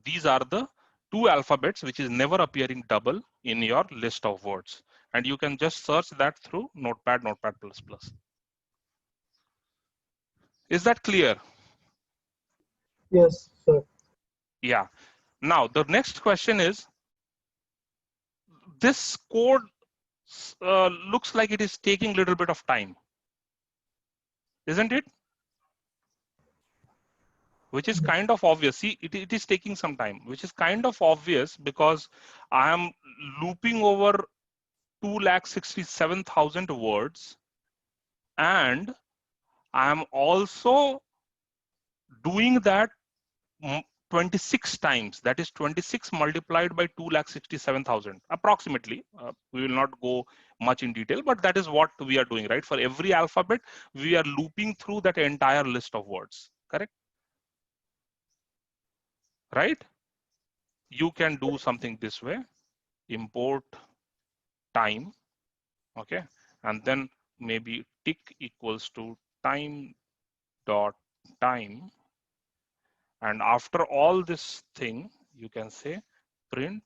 these are the two alphabets which is never appearing double in your list of words. And you can just search that through Notepad++. Is that clear? Yes, sir. Yeah. Now the next question is, this code looks like it is taking a little bit of time, isn't it? Which is kind of obvious. See, it is taking some time, which is kind of obvious because I am looping over 267,000 words, and I am also doing that 26 times. That is 26 multiplied by 267,000 approximately. We will not go much in detail, but that is what we are doing, right? For every alphabet, we are looping through that entire list of words, correct? Right? You can do something this way: import time Okay, and then maybe tick equals to time dot time, and after all this thing you can say print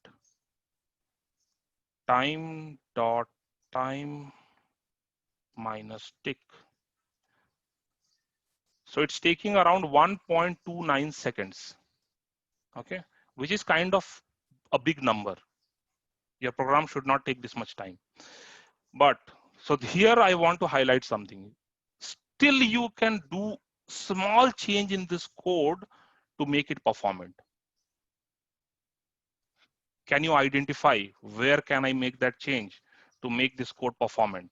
time dot time minus tick. So it's taking around 1.29 seconds, okay, which is kind of a big number. Your program should not take this much time. But so here I want to highlight something. Still you can do small change in this code to make it performant. Can you identify where can I make that change to make this code performant?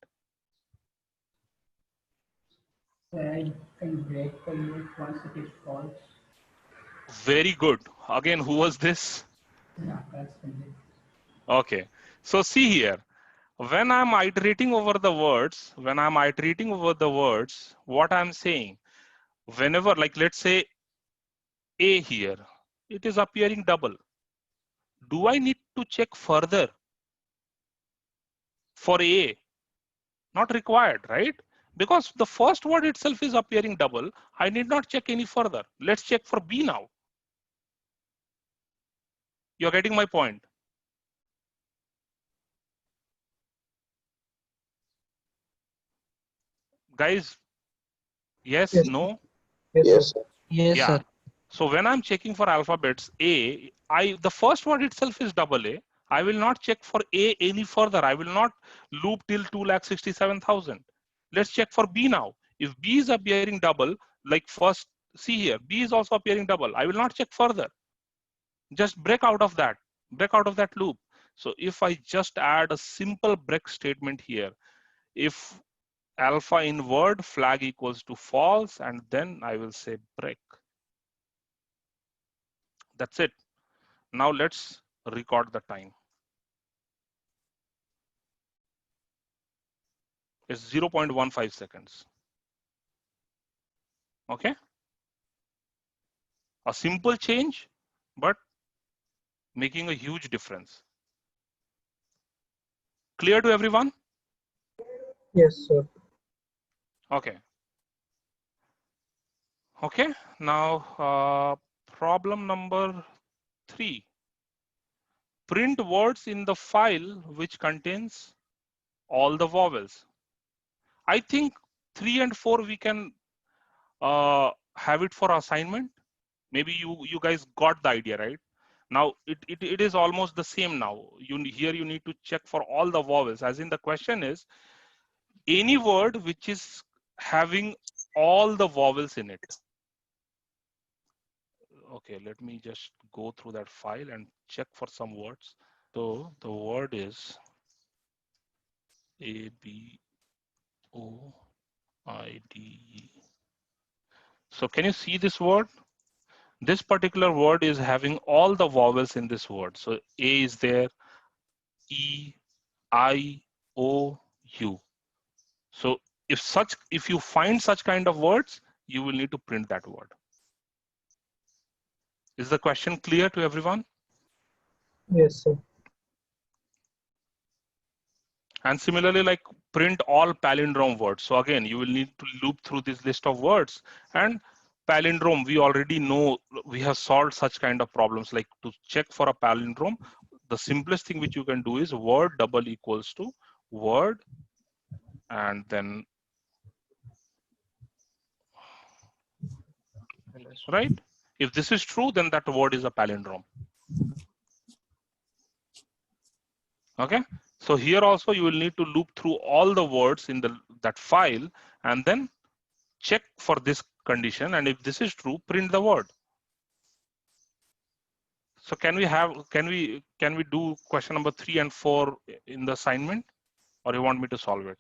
I can break the loop once it is false. Very good. Again, who was this? Yeah, that's Sanjay. Okay. So see here, when I'm iterating over the words, what I'm saying, whenever, like let's say A here, it is appearing double. Do I need to check further for A? Not required, right? Because the first word itself is appearing double. I need not check any further. Let's check for B now. You're getting my point. Guys, yes, Yes. no? Yes, sir. Yes, Yeah. sir. So when I'm checking for alphabets A, the first word itself is double A. I will not check for A any further. I will not loop till 2,67,000. Let's check for B now. If B is appearing double, like first, see here, B is also appearing double. I will not check further. Just break out of that loop. So if I just add a simple break statement here, if alpha in word flag equals to false, and then I will say break. That's it. Now let's record the time. It's 0.15 seconds. Okay. A simple change, but making a huge difference. Clear to everyone? Yes, sir. Okay. Okay. Now, problem number 3. Print words in the file which contains all the vowels. I think 3 and 4 we can have it for assignment. Maybe you guys got the idea, right? Now it is almost the same now. Here you need to check for all the vowels, as in the question is any word which is having all the vowels in it. Okay, let me just go through that file and check for some words. So the word is ABOIDE. So can you see this word? This particular word is having all the vowels in this word. So A is there, E, I, O, U. So if you find such kind of words, you will need to print that word. Is the question clear to everyone? Yes, sir. And similarly, like print all palindrome words. So again, you will need to loop through this list of words. And palindrome, we already know, we have solved such kind of problems. Like to check for a palindrome, the simplest thing which you can do is word double equals to word, and then, right? If this is true, then that word is a palindrome. Okay. So here also you will need to loop through all the words in that file and then check for this condition. And if this is true, print the word. So can we do question number 3 and 4 in the assignment, or you want me to solve it?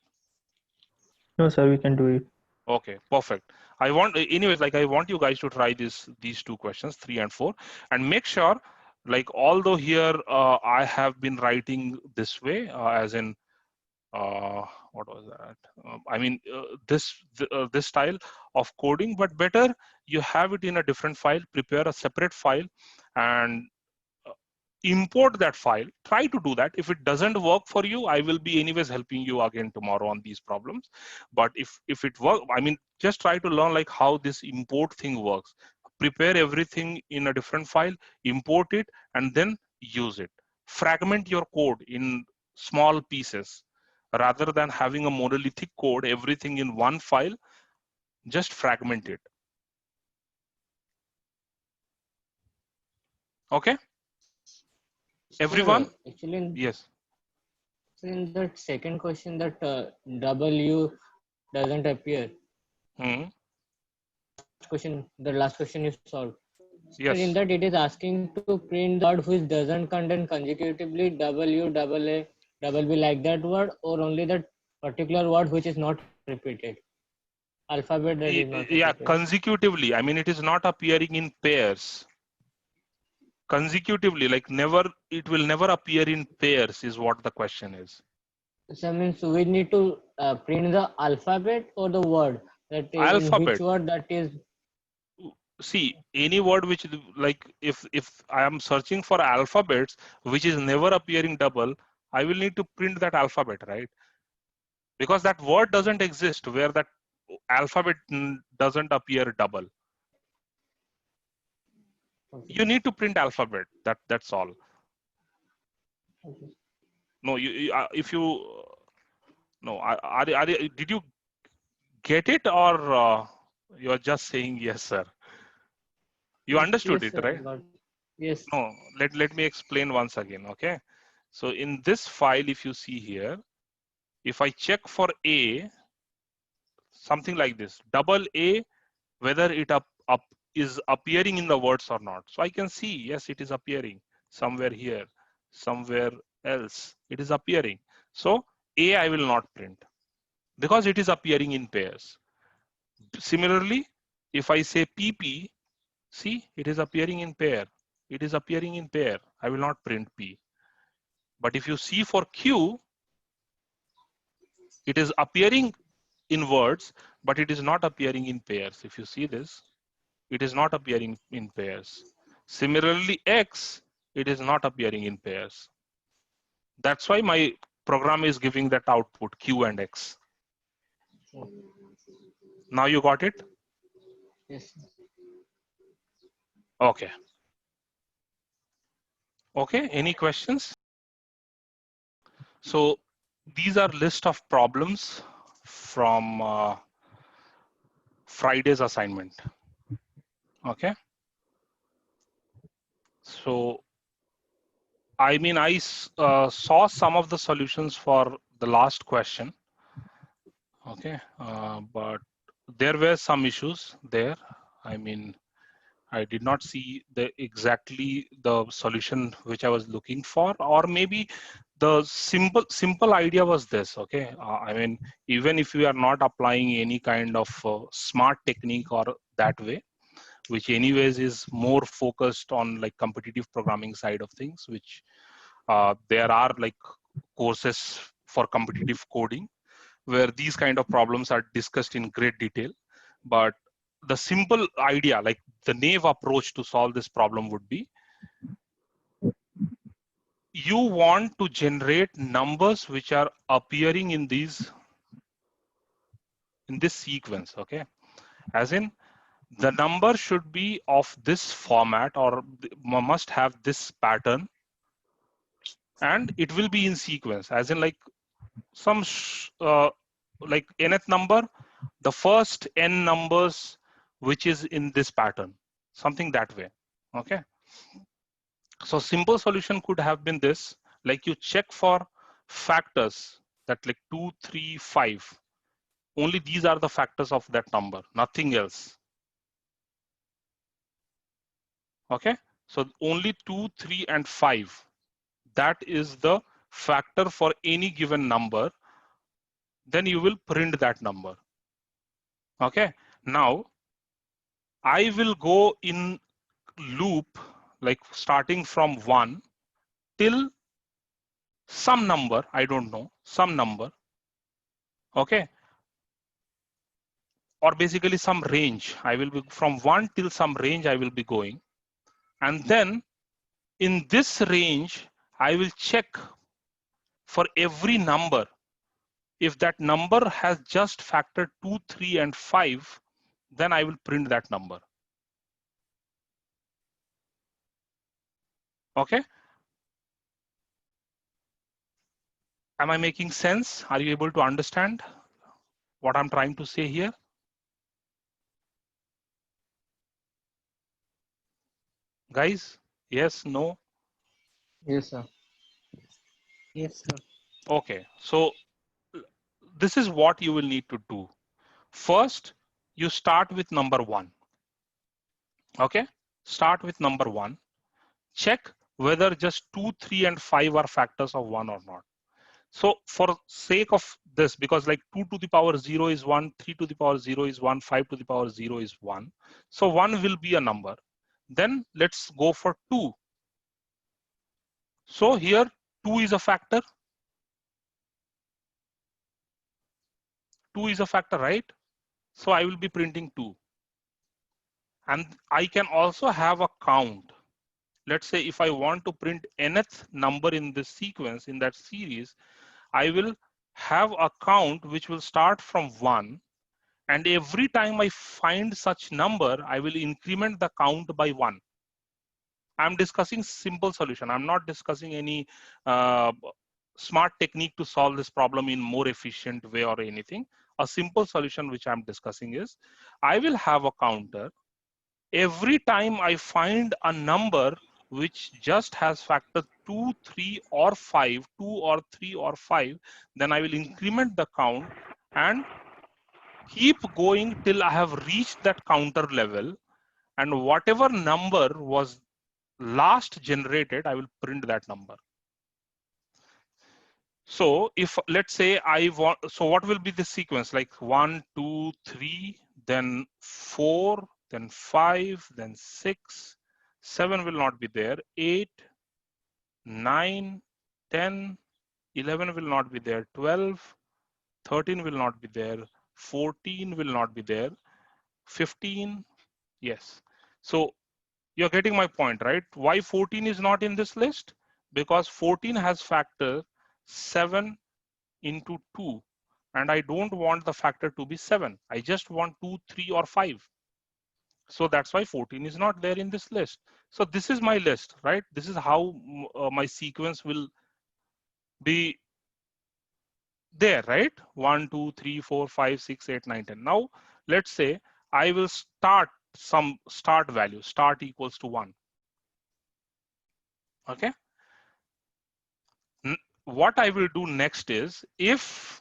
No, sir, we can do it. Okay, perfect. I want you guys to try these 2 questions, 3 and 4, and make sure, like, although here I have been writing this way, as in what was that? I mean, this style of coding, but better you have it in a different file. Prepare a separate file and import that file. Try to do that. If it doesn't work for you, I will be anyways helping you again tomorrow on these problems. But if it works, I mean, just try to learn like how this import thing works. Prepare everything in a different file, import it, and then use it. Fragment your code in small pieces rather than having a monolithic code, everything in one file. Just fragment it. Okay, everyone? Actually, Yes. in that second question, that W doesn't appear. The last question you solved. Yes. And in that it is asking to print the word which doesn't contain consecutively W, double A, double B like that word, or only that particular word which is not repeated. Alphabet that is not Yeah, repeated. consecutively. I mean, it is not appearing in pairs. Consecutively, like never, it will never appear in pairs is what the question is. So means we need to print the alphabet or the word, that is in Alphabet. which word that is. See, any word which, like if I am searching for alphabets which is never appearing double, I will need to print that alphabet, right? Because that word doesn't exist where that alphabet doesn't appear double. Okay. You need to print alphabet. That's all. Okay. No, if you no, did you get it, or you're just saying yes, sir? You understood Yes, it, sir, right? but yes. No, let me explain once again, okay? So in this file, if you see here, if I check for A, something like this, double A, whether it is appearing in the words or not. So I can see, yes, it is appearing somewhere here, somewhere else, it is appearing. So A I will not print because it is appearing in pairs. Similarly, if I say PP, see, it is appearing in pair. It is appearing in pair. I will not print P. But if you see for Q, it is appearing in words, but it is not appearing in pairs. If you see this, it is not appearing in pairs. Similarly, X, it is not appearing in pairs. That's why my program is giving that output, Q and X. Now you got it? Yes. Okay. Okay, any questions? So these are list of problems from Friday's assignment. Okay. So, I mean, I saw some of the solutions for the last question. Okay, but there were some issues there. I mean, I did not see exactly the solution which I was looking for, or maybe the simple idea was this. Okay, I mean, even if we are not applying any kind of smart technique or that way, which anyways is more focused on like competitive programming side of things, which there are like courses for competitive coding where these kind of problems are discussed in great detail. But the simple idea, like the naive approach to solve this problem would be, you want to generate numbers which are appearing in this sequence, okay? As in, the number should be of this format or must have this pattern, and it will be in sequence, as in like some like nth number, the first n numbers which is in this pattern, something that way. Okay, so simple solution could have been this, like you check for factors that like 2, 3, 5, only these are the factors of that number, nothing else. Okay, so only 2, 3 and 5, that is the factor for any given number, then you will print that number. Okay, now I will go in loop, like starting from 1 till some number, I don't know, some number. Okay, or basically some range. I will be from 1 till some range I will be going, and then In this range, I will check for every number. If that number has just factor 2, 3, and 5, then I will print that number. Okay? Am I making sense? Are you able to understand what I'm trying to say here? Guys, yes, no? Yes, sir. Yes, sir. Okay, so this is what you will need to do. First, you start with number 1. Okay, start with number 1. Check whether just 2, 3, and 5 are factors of 1 or not. So for sake of this, because like 2 to the power 0 is 1, 3 to the power 0 is 1, 5 to the power 0 is 1. So 1 will be a number. Then let's go for 2. So here 2 is a factor. 2 is a factor, right? So I will be printing 2. And I can also have a count. Let's say if I want to print nth number in this sequence, in that series, I will have a count which will start from 1. And every time I find such number, I will increment the count by 1. I'm discussing simple solution. I'm not discussing any smart technique to solve this problem in more efficient way or anything. A simple solution which I'm discussing is, I will have a counter. Every time I find a number which just has factor 2, 3, or 5, 2 or 3 or 5, then I will increment the count and keep going till I have reached that counter level, and whatever number was last generated, I will print that number. So if let's say I want, so what will be the sequence? Like 1, 2, 3, then 4, then 5, then 6, 7 will not be there, 8, 9, 10, 11 will not be there, 12, 13 will not be there, 14 will not be there, 15, yes. So you're getting my point, right? Why 14 is not in this list? Because 14 has factor 7 into 2, and I don't want the factor to be 7. I just want 2, 3, or 5. So that's why 14 is not there in this list. So this is my list, right? This is how my sequence will be there, right? 1, 2, 3, 4, 5, 6, 8, 9, 10. Now, let's say I will start some start value, start equals to 1. Okay. What I will do next is, if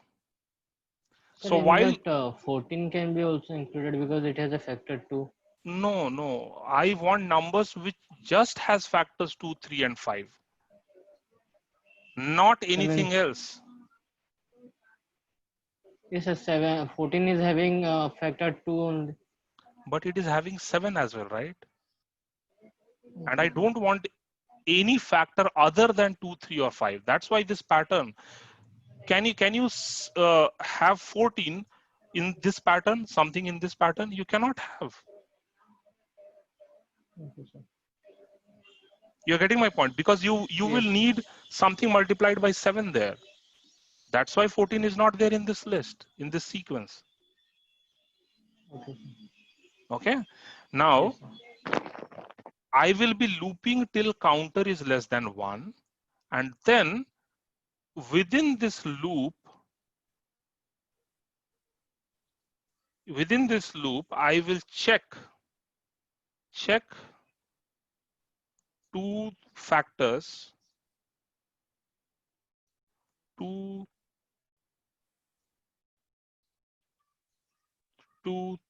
Sir, so, in while that 14 can be also included because it has a factor 2. no, I want numbers which just has factors 2, 3, and 5, not anything else. Yes, sir, 14 is having factor 2 only. But it is having 7 as well, right? And I don't want any factor other than 2, 3, or 5. That's why this pattern. Can you have 14 in this pattern? Something in this pattern you cannot have. Okay, sir. You're getting my point, because you will need something multiplied by 7 there. That's why 14 is not there in this list, in this sequence. Okay, Okay. Now, yes, I will be looping till counter is less than 1. And then within this loop, I will check 2 factors, 2,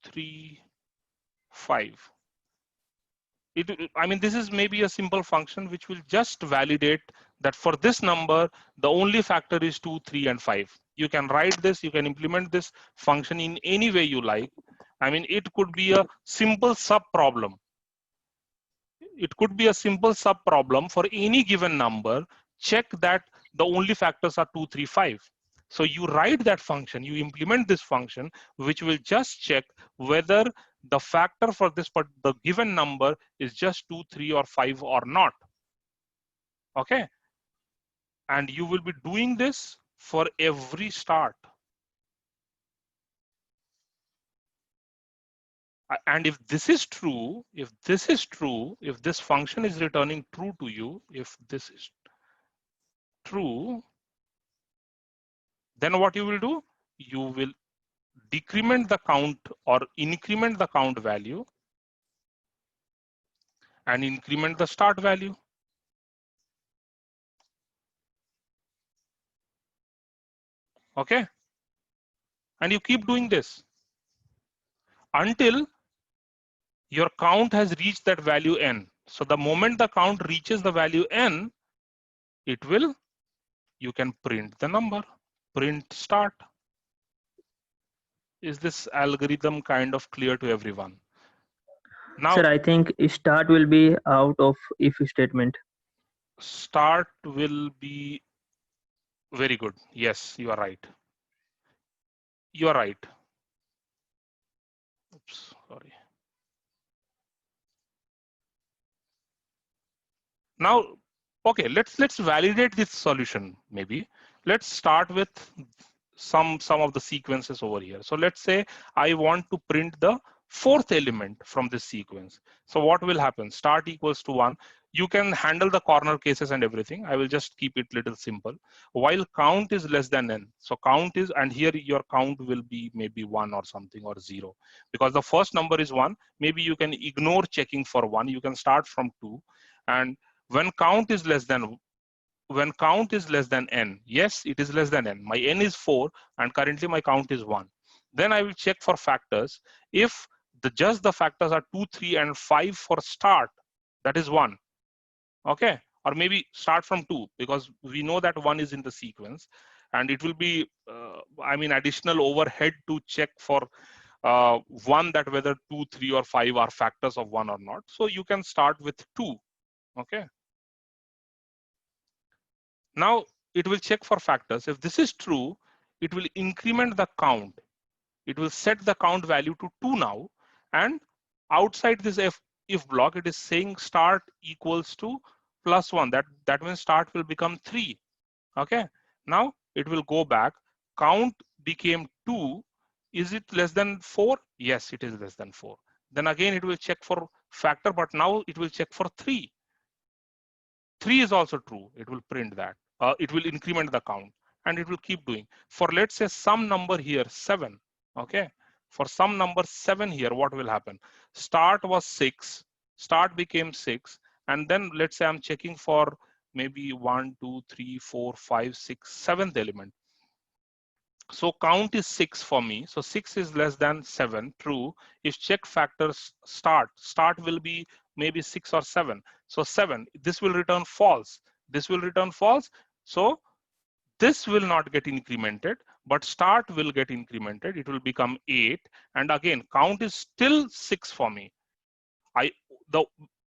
3, 5. I mean, this is maybe a simple function which will just validate that for this number, the only factor is 2, 3, and 5. You can write this, you can implement this function in any way you like. I mean, it could be a simple sub problem. It could be a simple sub problem for any given number. Check that the only factors are 2, 3, 5. So you write that function, you implement this function, which will just check whether the factor for this, but the given number is just 2, 3, or 5 or not. Okay. And you will be doing this for every start. And if this is true, if this function is returning true to you, if this is true, then what you will do? You will decrement the count or increment the count value and increment the start value. Okay. And you keep doing this until your count has reached that value n. So the moment the count reaches the value n, you can print the number, print start. Is this algorithm kind of clear to everyone? Now, Sir, I think start will be out of if statement. Start will be very good. Yes, you are right. You are right. Oops, sorry. Now, okay, let's validate this solution. Maybe let's start with some of the sequences over here. So let's say I want to print the fourth element from this sequence. So what will happen? Start equals to 1. You can handle the corner cases and everything. I will just keep it little simple. While count is less than n. So count is, and here your count will be maybe 1 or something or 0. Because the first number is 1, maybe you can ignore checking for 1. You can start from 2. And when count is less than n, yes, it is less than n. My n is 4 and currently my count is 1. Then I will check for factors. If just the factors are 2, 3, and 5 for start, that is 1. Okay, or maybe start from 2 because we know that 1 is in the sequence, and it will be, additional overhead to check for 1 that whether 2, 3, or 5 are factors of 1 or not. So you can start with 2. Okay. Now it will check for factors. If this is true, it will increment the count. It will set the count value to 2 now. And outside this if block, it is saying start equals to +1. That means start will become 3. Okay. Now it will go back. Count became 2. Is it less than 4? Yes, it is less than 4. Then again, it will check for factor, but now it will check for 3. 3 is also true. It will print that. It will increment the count and it will keep doing. For let's say some number here, 7. Okay. For some number 7 here, what will happen? Start was 6. Start became 6. And then let's say I'm checking for maybe 1, 2, 3, 4, 5, 6, 7th element. So count is 6 for me. So 6 is less than 7. True. If check factors start will be maybe 6 or 7. So 7, this will return false. This will return false. So this will not get incremented, but start will get incremented. It will become 8. And again, count is still 6 for me.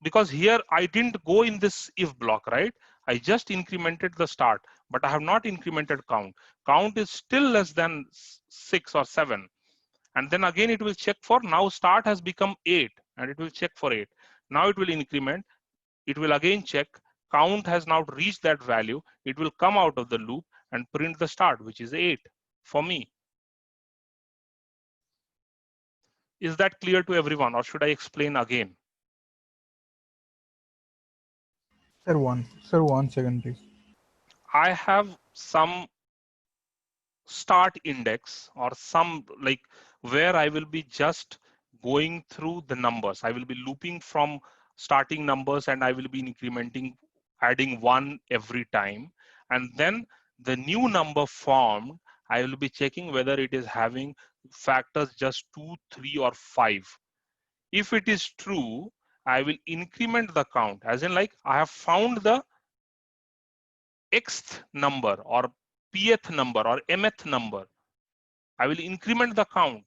Because here I didn't go in this if block, right? I just incremented the start, but I have not incremented count. Count is still less than 6 or 7. And then again, it will check for, now start has become 8 and it will check for 8. Now it will increment. It will again check. Count has now reached that value. It will come out of the loop and print the start, which is 8 for me. Is that clear to everyone, or should I explain again? Sir, one second, please. I have some start index or some like where I will be just going through the numbers. I will be looping from starting numbers and I will be incrementing, adding 1 every time. And then the new number formed, I will be checking whether it is having factors just 2, 3, or 5. If it is true, I will increment the count, as in like I have found the xth number or pth number or mth number. I will increment the count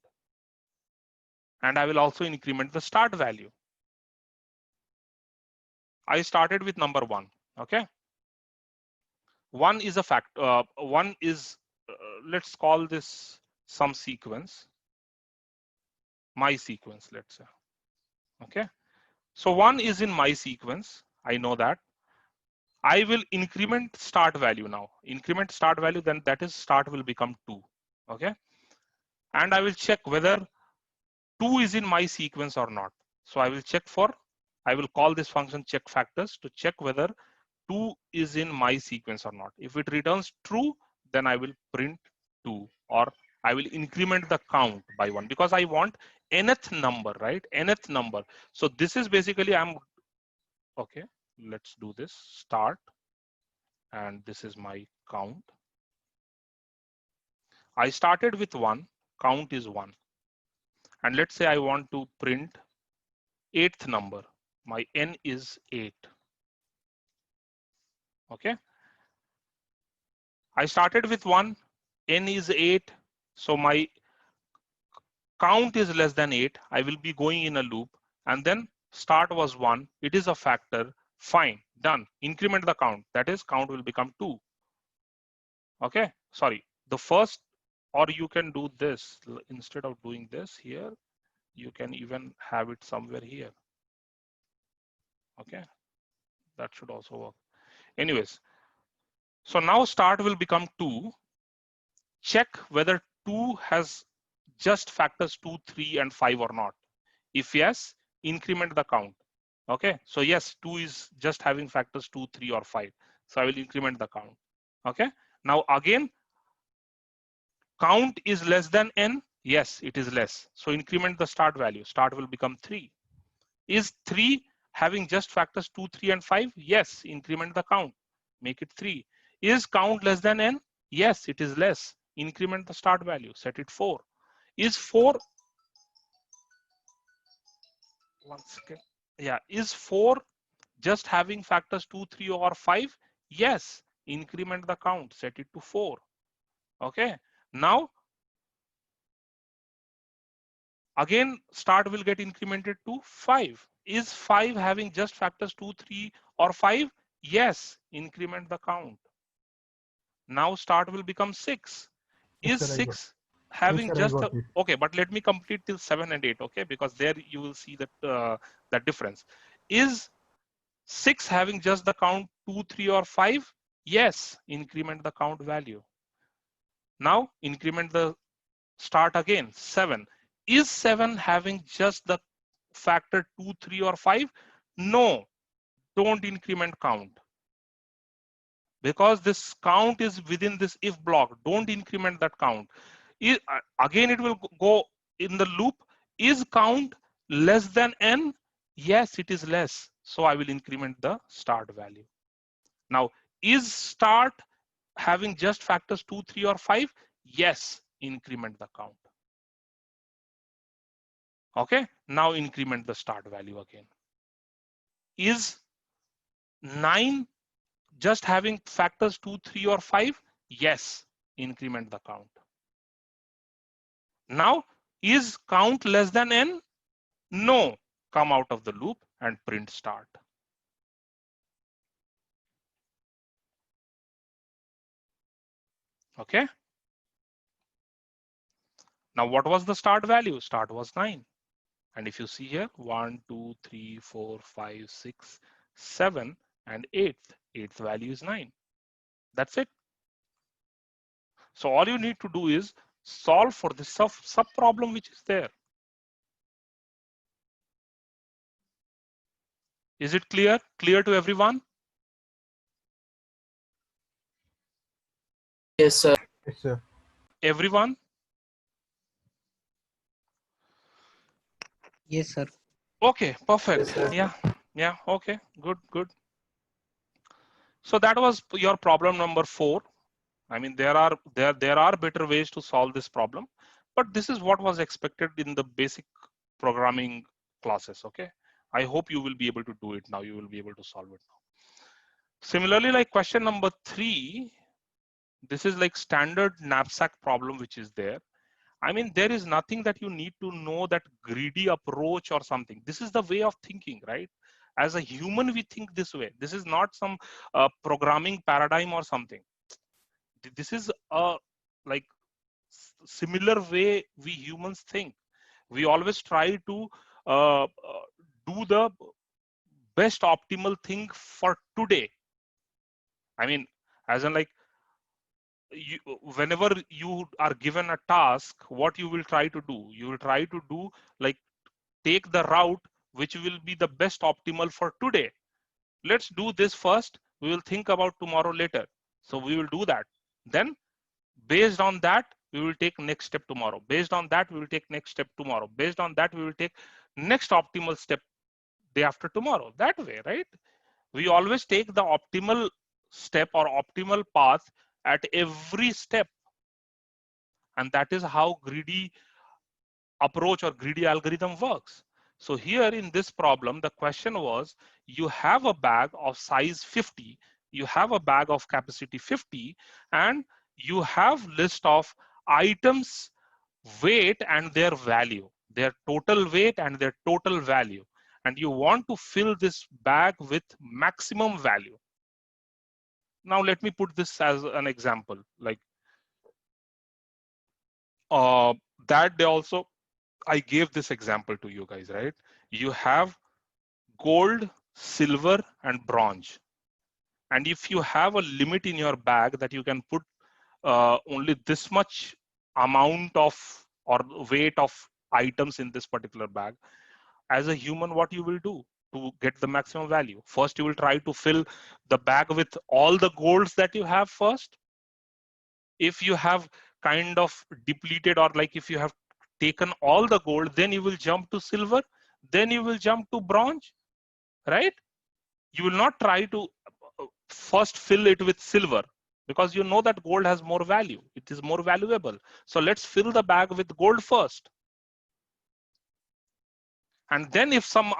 and I will also increment the start value. I started with number 1. Okay. 1 is a fact. 1 is, let's call this some sequence. My sequence, let's say. Okay. So 1 is in my sequence. I know that. I will increment start value now. Increment start value, then that is start will become 2. Okay. And I will check whether 2 is in my sequence or not. So I will check for, I will call this function check factors to check whether 2 is in my sequence or not. If it returns true, then I will print 2, or I will increment the count by 1 because I want nth number, right? Nth number. So this is basically okay, let's do this start. And this is my count. I started with 1, count is 1. And let's say I want to print 8th number. My n is 8. Okay. I started with 1, n is 8. So my count is less than 8. I will be going in a loop, and then start was 1. It is a factor. Fine, done. Increment the count. That is, count will become 2. Okay, sorry. The first, or you can do this instead of doing this here. You can even have it somewhere here. Okay, that should also work. Anyways, so now start will become 2. Check whether 2 has just factors 2, 3, and 5 or not. If yes, increment the count. Okay, so yes, 2 is just having factors 2, 3, or 5. So I will increment the count. Okay, now again, count is less than n. Yes, it is less. So increment the start value. Start will become 3. Is 3 having just factors 2, 3, and 5? Yes, increment the count. Make it 3. Is count less than n? Yes, it is less. Increment the start value. Set it 4. Is 4? One second. Yeah, is 4 just having factors 2, 3, or 5? Yes, increment the count. Set it to 4. Okay. Now, again, start will get incremented to 5. Is 5 having just factors 2, 3, or 5? Yes, increment the count. Now start will become 6. Yes, Is sir, I got 6 having Yes, sir, I just got it. okay, but let me complete till 7 and 8, okay? Because there you will see that that difference. Is 6 having just the count 2, 3, or 5? Yes, increment the count value. Now increment the start again. 7. Is 7 having just the factor 2, 3, or 5? No, don't increment count. Because this count is within this if block, don't increment that count. Again, it will go in the loop. Is count less than n? Yes, it is less. So I will increment the start value. Now, is start having just factors 2, 3, or 5? Yes, increment the count. Okay, now increment the start value again. Is 9 just having factors 2, 3, or 5? Yes, increment the count. Now, is count less than n? No, come out of the loop and print start. Okay. Now, what was the start value? Start was 9. And if you see here, 1, 2, 3, 4, 5, 6, 7, and 8th. 8th value is 9. That's it. So all you need to do is solve for the sub problem which is there. Is it clear? Clear to everyone? Yes, sir. Yes, sir. Everyone? Yes, sir. Okay, perfect. Yes, sir. Yeah, okay, good. So that was your problem number 4. I mean, there are better ways to solve this problem, but this is what was expected in the basic programming classes. Okay, I hope you will be able to do it now. You will be able to solve it now. Similarly, like question number 3, this is like standard knapsack problem which is there. I mean, there is nothing that you need to know that greedy approach or something. This is the way of thinking, right? As a human, we think this way. This is not some programming paradigm or something. This is a like similar way we humans think. We always try to do the best optimal thing for today. I mean, as in like, whenever you are given a task, what you will try to do? You will try to do like take the route which will be the best optimal for today. Let's do this first. We will think about tomorrow later. So we will do that. Then based on that, we will take next step tomorrow. Based on that, we will take next step tomorrow. Based on that, we will take next optimal step day after tomorrow. That way, right? We always take the optimal step or optimal path at every step. And that is how greedy approach or greedy algorithm works. So here in this problem, the question was, you have a bag of size 50, you have a bag of capacity 50, and you have list of items, weight and their value, their total weight and their total value. And you want to fill this bag with maximum value. Now let me put this as an example. Like that day also, I gave this example to you guys, right? You have gold, silver, and bronze. And if you have a limit in your bag that you can put only this much amount of or weight of items in this particular bag, as a human, what you will do to get the maximum value? First, you will try to fill the bag with all the golds that you have first. If you have kind of depleted, or like if you have taken all the gold, then you will jump to silver, then you will jump to bronze, right? You will not try to first fill it with silver, because you know that gold has more value, it is more valuable. So let's fill the bag with gold first, and then if some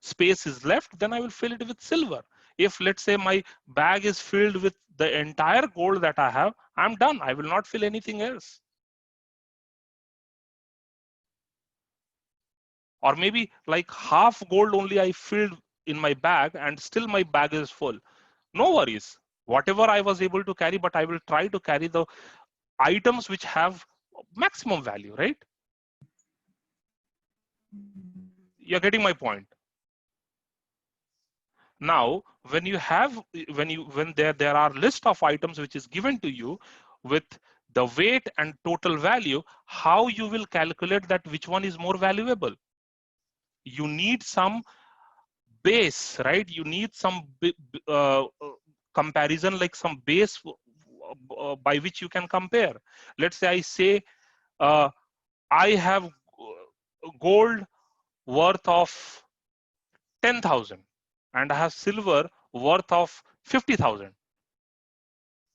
space is left, then I will fill it with silver. If let's say my bag is filled with the entire gold that I have, I'm done. I will not fill anything else. Or maybe like half gold only I filled in my bag, and still my bag is full. No worries. Whatever I was able to carry, but I will try to carry the items which have maximum value, right? You're getting my point. Now, when you have, when there are list of items which is given to you with the weight and total value, how you will calculate that which one is more valuable? You need some base, right? You need some comparison, like some base by which you can compare. Let's say I say I have gold worth of 10,000 and I have silver worth of 50,000.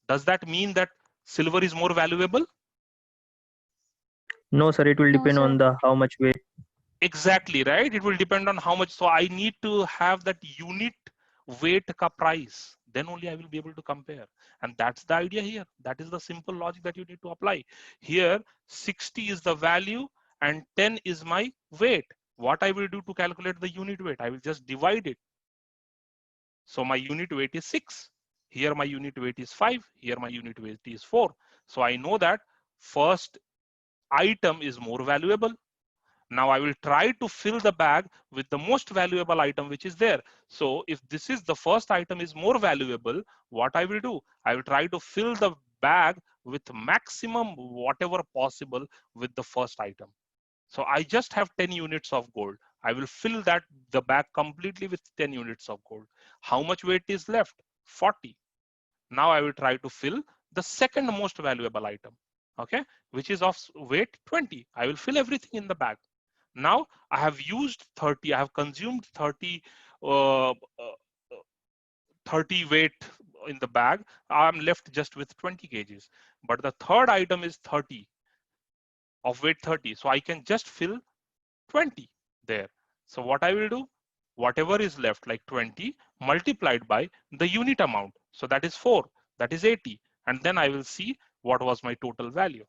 Does that mean that silver is more valuable? No, sir. It will No, depend sir. on the how much weight. Exactly, right? It will depend on how much. So I need to have that unit weight ka price. Then only I will be able to compare. And that's the idea here. That is the simple logic that you need to apply. Here, 60 is the value and 10 is my weight. What I will do to calculate the unit weight? I will just divide it. So my unit weight is 6. Here my unit weight is 5. Here my unit weight is 4. So I know that first item is more valuable. Now I will try to fill the bag with the most valuable item which is there. So if this is the first item is more valuable, what I will do? I will try to fill the bag with maximum whatever possible with the first item. So I just have 10 units of gold. I will fill the bag completely with 10 units of gold. How much weight is left? 40. Now I will try to fill the second most valuable item, okay, which is of weight 20. I will fill everything in the bag. Now I have used 30, I have consumed 30 weight in the bag. I'm left just with 20 kgs. But the third item is 30 of weight 30. So I can just fill 20 there. So what I will do, whatever is left, like 20 multiplied by the unit amount. So that is 4, that is 80. And then I will see what was my total value.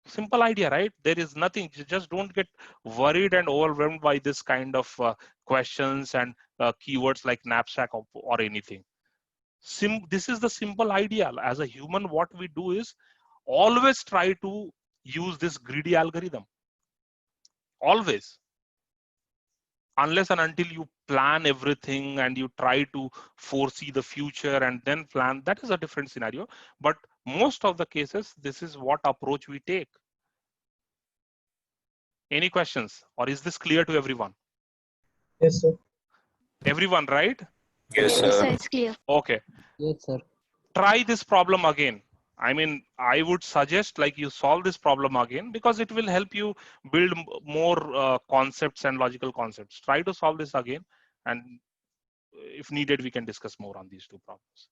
Simple idea, right? There is nothing. Just don't get worried and overwhelmed by this kind of questions and keywords like knapsack or anything. This is the simple idea. As a human, what we do is always try to use this greedy algorithm. Always. unless and until you plan everything and you try to foresee the future and then plan, that is a different scenario. But most of the cases, this is what approach we take. Any questions, or is this clear to everyone? Yes, sir. Everyone, right? Yes, sir. It's clear. Okay. Yes, sir. Try this problem again. I mean, I would suggest like you solve this problem again, because it will help you build more concepts and logical concepts. Try to solve this again, and if needed, we can discuss more on these two problems.